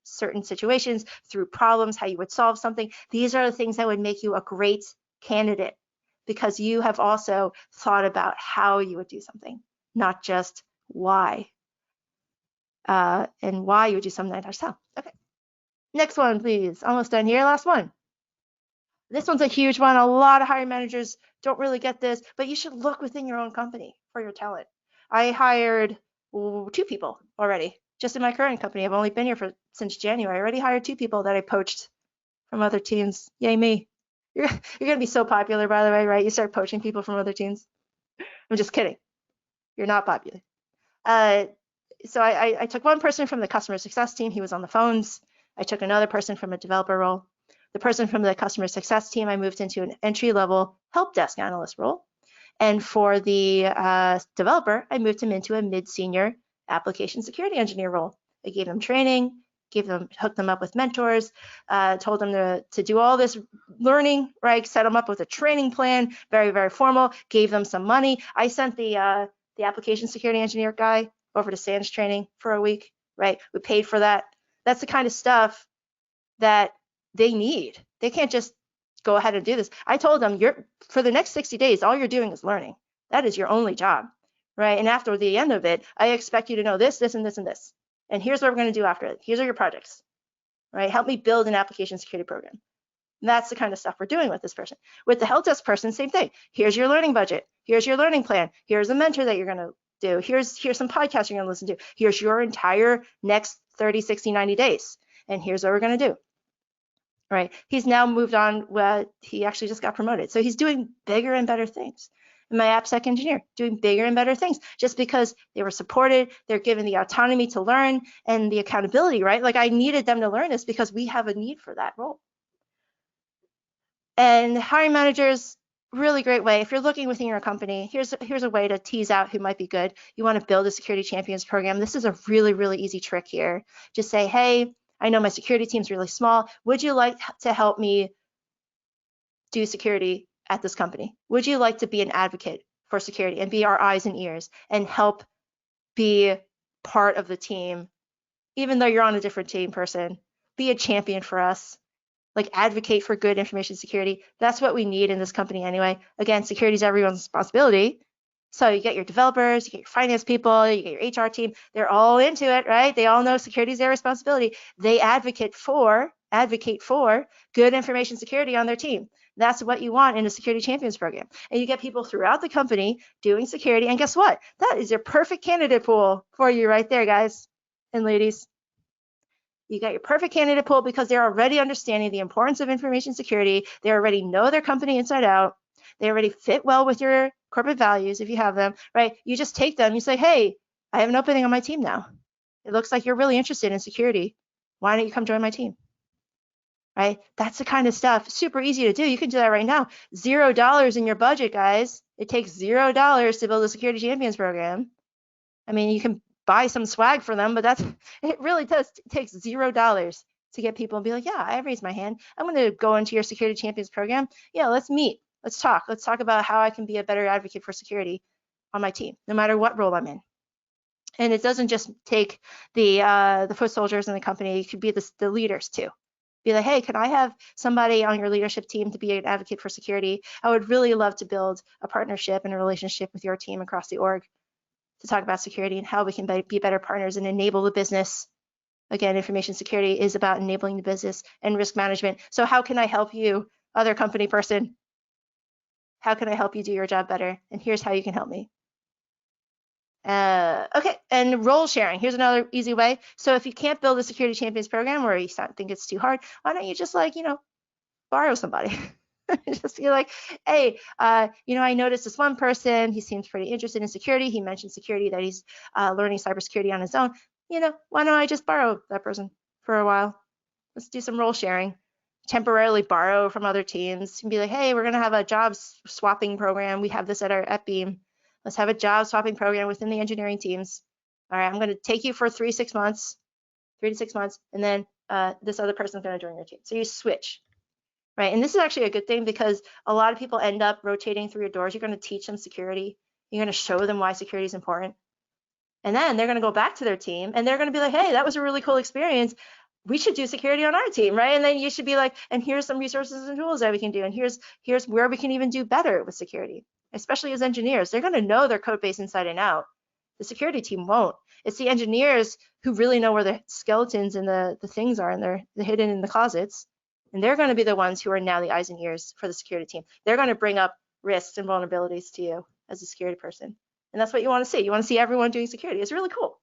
Speaker 4: certain situations, through problems, how you would solve something. These are the things that would make you a great candidate because you have also thought about how you would do something, not just why. And why you would do something, not just how. Okay. Next one, please. Almost done here. Last one. This one's a huge one. A lot of hiring managers don't really get this, but you should look within your own company for your talent. I hired 2 people already, just in my current company. I've only been here since January. I already hired 2 people that I poached from other teams. Yay me. You're going to be so popular, by the way, right? You start poaching people from other teams. I'm just kidding. You're not popular. So I took one person from the customer success team. He was on the phones. I took another person from a developer role. The person from the customer success team, I moved into an entry-level help desk analyst role. And for the developer, I moved him into a mid-senior application security engineer role. I gave them training, hooked them up with mentors, told them to do all this learning, right? Set them up with a training plan, very, very formal, gave them some money. I sent the application security engineer guy over to SANS training for a week, right? We paid for that. That's the kind of stuff that they need. They can't just go ahead and do this. I told them, for the next 60 days, all you're doing is learning. That is your only job, right? And after the end of it, I expect you to know this, this, and this, and this. And here's what we're going to do after it. Here's are your projects, right? Help me build an application security program. And that's the kind of stuff we're doing with this person. With the help desk person, same thing. Here's your learning budget. Here's your learning plan. Here's a mentor that you're going to do. Here's some podcasts you're going to listen to. Here's your entire next 30, 60, 90 days. And here's what we're going to do. right? He's now moved on. He actually just got promoted. So he's doing bigger and better things. And my AppSec engineer doing bigger and better things just because they were supported, they're given the autonomy to learn and the accountability, right? Like I needed them to learn this because we have a need for that role. And hiring managers, really great way. If you're looking within your company, here's a way to tease out who might be good. You want to build a security champions program. This is a really, really easy trick here. Just say, hey, I know my security team's really small. Would you like to help me do security at this company? Would you like to be an advocate for security and be our eyes and ears and help be part of the team, even though you're on a different team person? Be a champion for us. Like advocate for good information security. That's what we need in this company anyway. Again, security is everyone's responsibility. So you get your developers, you get your finance people, you get your HR team. They're all into it, right? They all know security is their responsibility. They advocate for good information security on their team. That's what you want in a security champions program. And you get people throughout the company doing security. And guess what? That is your perfect candidate pool for you right there, guys and ladies. You got your perfect candidate pool because they're already understanding the importance of information security. They already know their company inside out. They already fit well with your corporate values if you have them, right? You just take them, you say, hey, I have an opening on my team now. It looks like you're really interested in security. Why don't you come join my team? Right? That's the kind of stuff, super easy to do. You can do that right now. $0 in your budget, guys. It takes $0 to build a security champions program. I mean, you can buy some swag for them, but it really does take $0 to get people and be like, yeah, I raised my hand. I'm going to go into your security champions program. Yeah, let's meet. Let's talk. Let's talk about how I can be a better advocate for security on my team, no matter what role I'm in. And it doesn't just take the foot soldiers in the company. It could be the leaders too. Be like, hey, can I have somebody on your leadership team to be an advocate for security? I would really love to build a partnership and a relationship with your team across the org to talk about security and how we can be better partners and enable the business. Again, information security is about enabling the business and risk management. So how can I help you, other company person? How can I help you do your job better? And here's how you can help me. Okay, and role sharing. Here's another easy way. So if you can't build a security champions program or you think it's too hard, why don't you just borrow somebody? Just be like, hey, I noticed this one person, he seems pretty interested in security. He mentioned security, that he's learning cybersecurity on his own. Why don't I just borrow that person for a while? Let's do some role sharing. Temporarily borrow from other teams and be like, hey, we're going to have a job swapping program. We have this at Beam. Let's have a job swapping program within the engineering teams. All right, I'm going to take you for 3 to 6 months, and then this other person's going to join your team. So you switch. Right, and this is actually a good thing because a lot of people end up rotating through your doors. You're going to teach them security. You're going to show them why security is important. And then they're going to go back to their team and they're going to be like, hey, that was a really cool experience. We should do security on our team, right? And then you should be like, and here's some resources and tools that we can do. And here's where we can even do better with security, especially as engineers. They're going to know their code base inside and out. The security team won't. It's the engineers who really know where the skeletons and the things are, and they're hidden in the closets. And they're going to be the ones who are now the eyes and ears for the security team. They're going to bring up risks and vulnerabilities to you as a security person. And that's what you want to see. You want to see everyone doing security. It's really cool.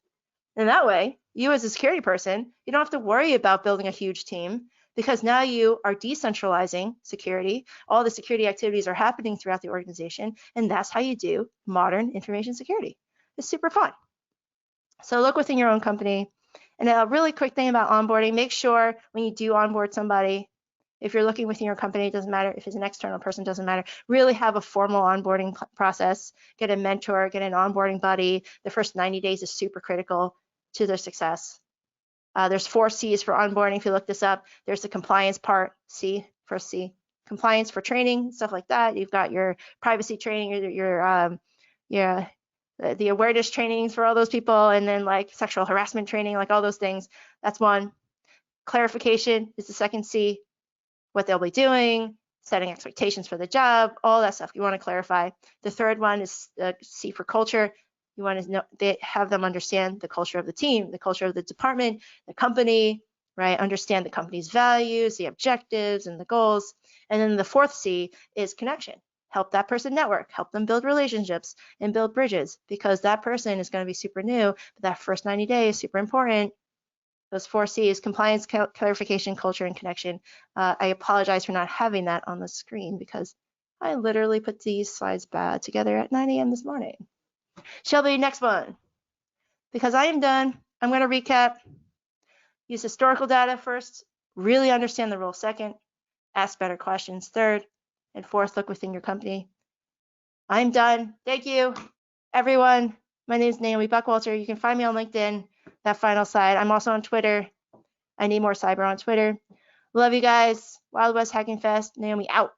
Speaker 4: And that way, you as a security person, you don't have to worry about building a huge team because now you are decentralizing security. All the security activities are happening throughout the organization. And that's how you do modern information security. It's super fun. So look within your own company. And a really quick thing about onboarding, make sure when you do onboard somebody, if you're looking within your company, it doesn't matter. If it's an external person, it doesn't matter. Really have a formal onboarding process. Get a mentor, get an onboarding buddy. The first 90 days is super critical to their success. There's 4 C's for onboarding. If you look this up, there's the compliance part, first C. Compliance for training, stuff like that. You've got your privacy training, the awareness trainings for all those people, and then like sexual harassment training, like all those things. That's one. Clarification is the second C. What they'll be doing, setting expectations for the job, all that stuff you want to clarify. The third one is C for culture. You want to have them understand the culture of the team, the culture of the department, the company, right? Understand the company's values, the objectives, and the goals. And then the fourth C is connection. Help that person network, help them build relationships and build bridges because that person is going to be super new, but that first 90 days is super important. Those 4 C's: compliance, clarification, culture, and connection. I apologize for not having that on the screen because I literally put these slides together at 9 a.m. this morning. Shelby, next one. Because I am done, I'm going to recap. Use historical data first, really understand the role second, ask better questions third, and fourth, look within your company. I'm done. Thank you, everyone. My name is Naomi Buckwalter. You can find me on LinkedIn, that final slide. I'm also on Twitter. I need more cyber on Twitter. Love you guys. Wild West Hacking Fest. Naomi out.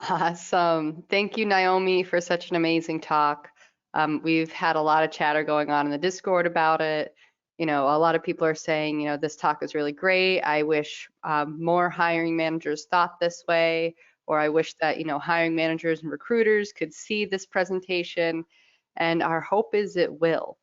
Speaker 2: Awesome. Thank you, Naomi, for such an amazing talk. We've had a lot of chatter going on in the Discord about it. You know, a lot of people are saying, you know, this talk is really great. I wish more hiring managers thought this way, or I wish that, you know, hiring managers and recruiters could see this presentation. And our hope is it will.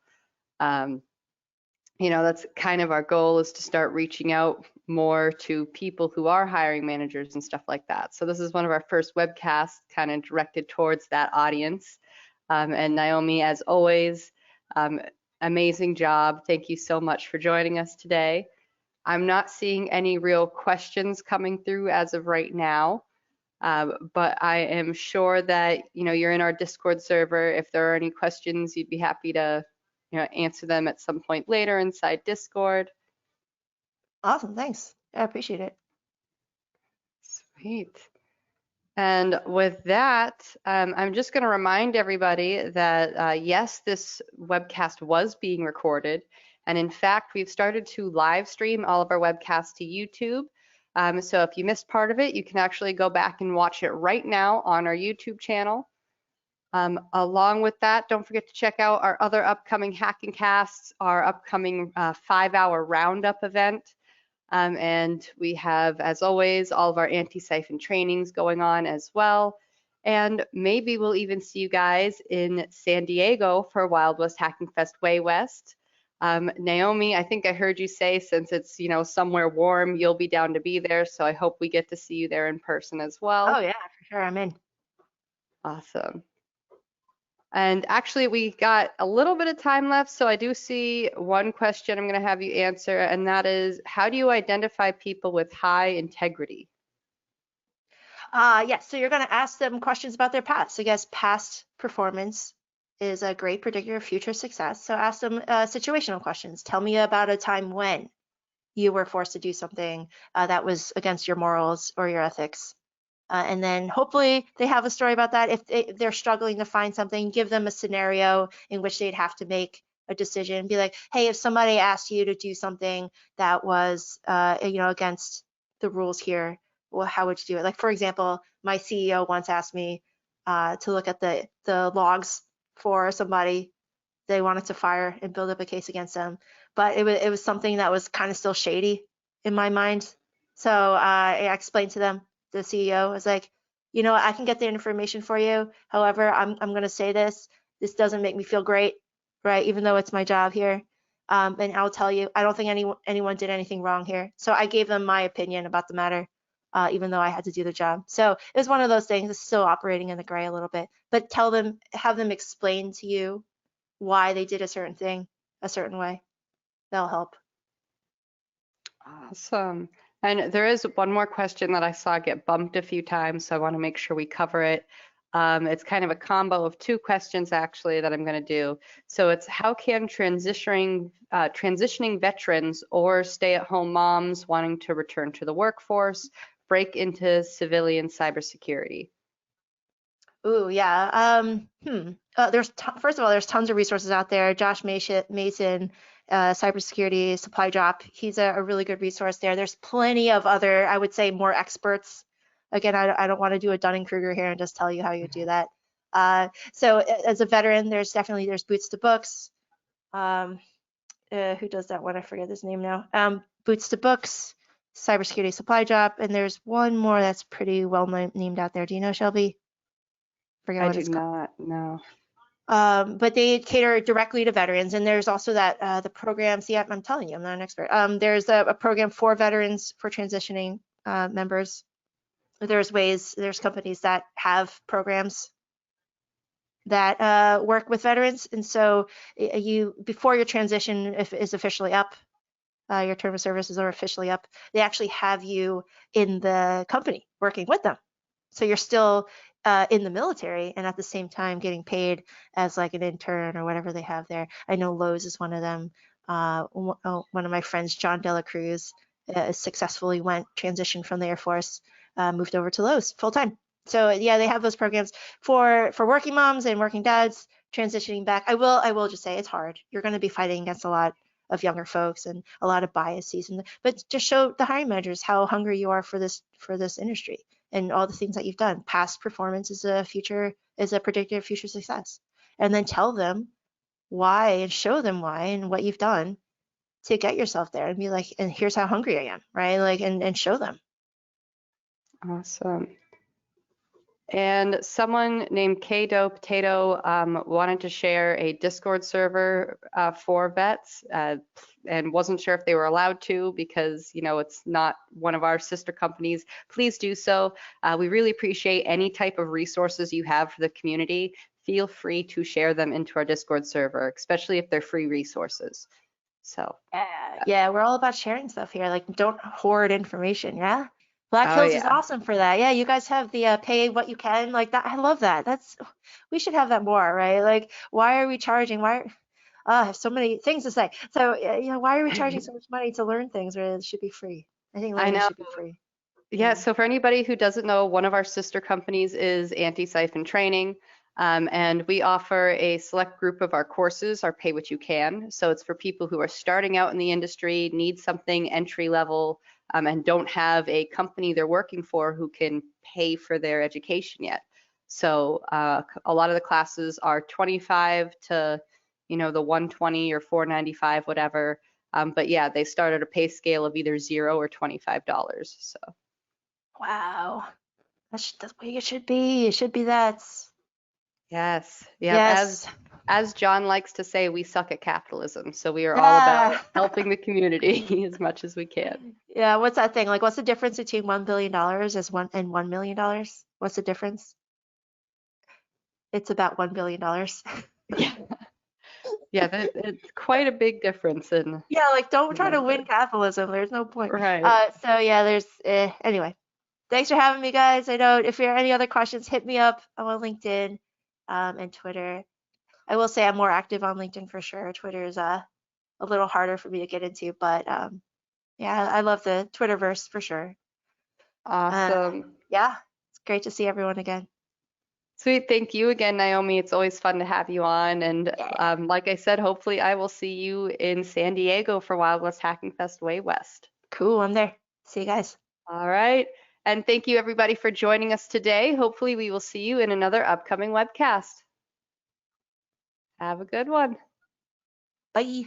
Speaker 2: You know, that's kind of our goal, is to start reaching out more to people who are hiring managers and stuff like that. So this is one of our first webcasts kind of directed towards that audience. And Naomi, as always, amazing job. Thank you so much for joining us today. I'm not seeing any real questions coming through as of right now, but I am sure that, you know, you're in our Discord server. If there are any questions, you'd be happy to, you know, answer them at some point later inside Discord.
Speaker 4: Awesome, thanks. I appreciate it.
Speaker 2: Sweet. And with that, I'm just going to remind everybody that yes, this webcast was being recorded. And in fact, we've started to live stream all of our webcasts to YouTube. So if you missed part of it, you can actually go back and watch it right now on our YouTube channel. Along with that, don't forget to check out our other upcoming Hackin Casts, our upcoming 5-hour roundup event. And we have, as always, all of our anti-siphon trainings going on as well. And maybe we'll even see you guys in San Diego for Wild West Hacking Fest Way West. Naomi, I think I heard you say, since it's, you know, somewhere warm, you'll be down to be there. So I hope we get to see you there in person as well.
Speaker 4: Oh yeah, for sure, I'm in.
Speaker 2: Awesome. And actually, we got a little bit of time left, so I do see one question I'm going to have you answer, and that is, how do you identify people with high integrity?
Speaker 4: Yes, so you're going to ask them questions about their past. I guess past performance is a great predictor of future success. So ask them situational questions. Tell me about a time when you were forced to do something that was against your morals or your ethics. And then hopefully they have a story about that. If they're struggling to find something, give them a scenario in which they'd have to make a decision. Be like, hey, if somebody asked you to do something that was, you know, against the rules here, well, how would you do it? Like, for example, my CEO once asked me to look at the logs for somebody they wanted to fire and build up a case against them. But it was something that was kind of still shady in my mind. So I explained to them, the CEO was like, you know, I can get the information for you. However, I'm going to say this. This doesn't make me feel great, right? Even though it's my job here. And I'll tell you, I don't think anyone did anything wrong here. So I gave them my opinion about the matter, even though I had to do the job. So it was one of those things. It's still operating in the gray a little bit. But tell them, have them explain to you why they did a certain thing a certain way. That'll help.
Speaker 2: Awesome. And there is one more question that I saw get bumped a few times, so I want to make sure we cover it. It's kind of a combo of 2 questions actually that I'm going to do. So it's, how can transitioning veterans or stay-at-home moms wanting to return to the workforce break into civilian cybersecurity?
Speaker 4: Ooh, yeah. First of all, there's tons of resources out there. Josh Mason, Cybersecurity Supply Drop. He's a really good resource there. There's plenty of other, I would say, more experts. Again, I don't want to do a Dunning-Kruger here and just tell you how you do that. So as a veteran, there's Boots to Books. Who does that one? I forget his name now. Boots to Books, Cybersecurity Supply Drop, and there's one more that's pretty well named out there. Do you know, Shelby?
Speaker 2: I do not know.
Speaker 4: But they cater directly to veterans, and there's also that the program. See, I'm telling you, I'm not an expert. There's a program for veterans for transitioning members. There's companies that have programs. that work with veterans. And so you, before your transition is officially up, your term of services are officially up, they actually have you in the company working with them. So you're still in the military and at the same time getting paid as like an intern or whatever they have there. I know Lowe's is one of them. One of my friends, John Dela Cruz, successfully transitioned from the Air Force, moved over to Lowe's full time. So yeah, they have those programs for working moms and working dads transitioning back. I will just say it's hard. You're going to be fighting against a lot of younger folks and a lot of biases, but just show the hiring managers how hungry you are for this industry and all the things that you've done. Past performance is a predictor of future success, and then tell them why and show them why and what you've done to get yourself there, and be like, and here's how hungry I am, right? Like, and show them.
Speaker 2: Awesome. And someone named Kdo Potato wanted to share a Discord server for vets and wasn't sure if they were allowed to because, you know, it's not one of our sister companies. Please do so. We really appreciate any type of resources you have for the community. Feel free to share them into our Discord server, especially if they're free resources. So
Speaker 4: yeah, we're all about sharing stuff here. Like, don't hoard information. Yeah. Black Hills is awesome for that. Yeah, you guys have the pay what you can, like that. I love that. We should have that more, right? Like, why are we charging? I have so many things to say. So, you know, why are we charging so much money to learn things where it should be free? I think learning should be free.
Speaker 2: Yeah, so for anybody who doesn't know, one of our sister companies is Anti-Siphon Training, and we offer a select group of our courses, our Pay What You Can. So it's for people who are starting out in the industry, need something entry level, and don't have a company they're working for who can pay for their education yet. So a lot of the classes are 25 to, you know, the 120 or 495, whatever. But yeah, they start at a pay scale of either $0 or $25. So.
Speaker 4: Wow, that's the way it should be. It should be that.
Speaker 2: Yes. Yeah.
Speaker 4: Yes.
Speaker 2: As John likes to say, we suck at capitalism. So we are all about helping the community as much as we can.
Speaker 4: Yeah. What's that thing? Like, what's the difference between $1 billion and $1 million? What's the difference? It's about $1 billion.
Speaker 2: Yeah. Yeah, it's quite a big difference.
Speaker 4: Yeah, like, don't try to win capitalism. There's no point.
Speaker 2: Right.
Speaker 4: So yeah, anyway. Thanks for having me, guys. I know if there are any other questions, hit me up. I'm on LinkedIn and Twitter. I will say I'm more active on LinkedIn for sure. Twitter is a little harder for me to get into, but yeah, I love the Twitterverse for sure.
Speaker 2: Awesome.
Speaker 4: Yeah, it's great to see everyone again.
Speaker 2: Sweet. Thank you again, Naomi. It's always fun to have you on. And like I said, hopefully I will see you in San Diego for Wild West Hacking Fest Way West.
Speaker 4: Cool. I'm there. See you guys.
Speaker 2: All right. And thank you everybody for joining us today. Hopefully we will see you in another upcoming webcast. Have a good one.
Speaker 4: Bye.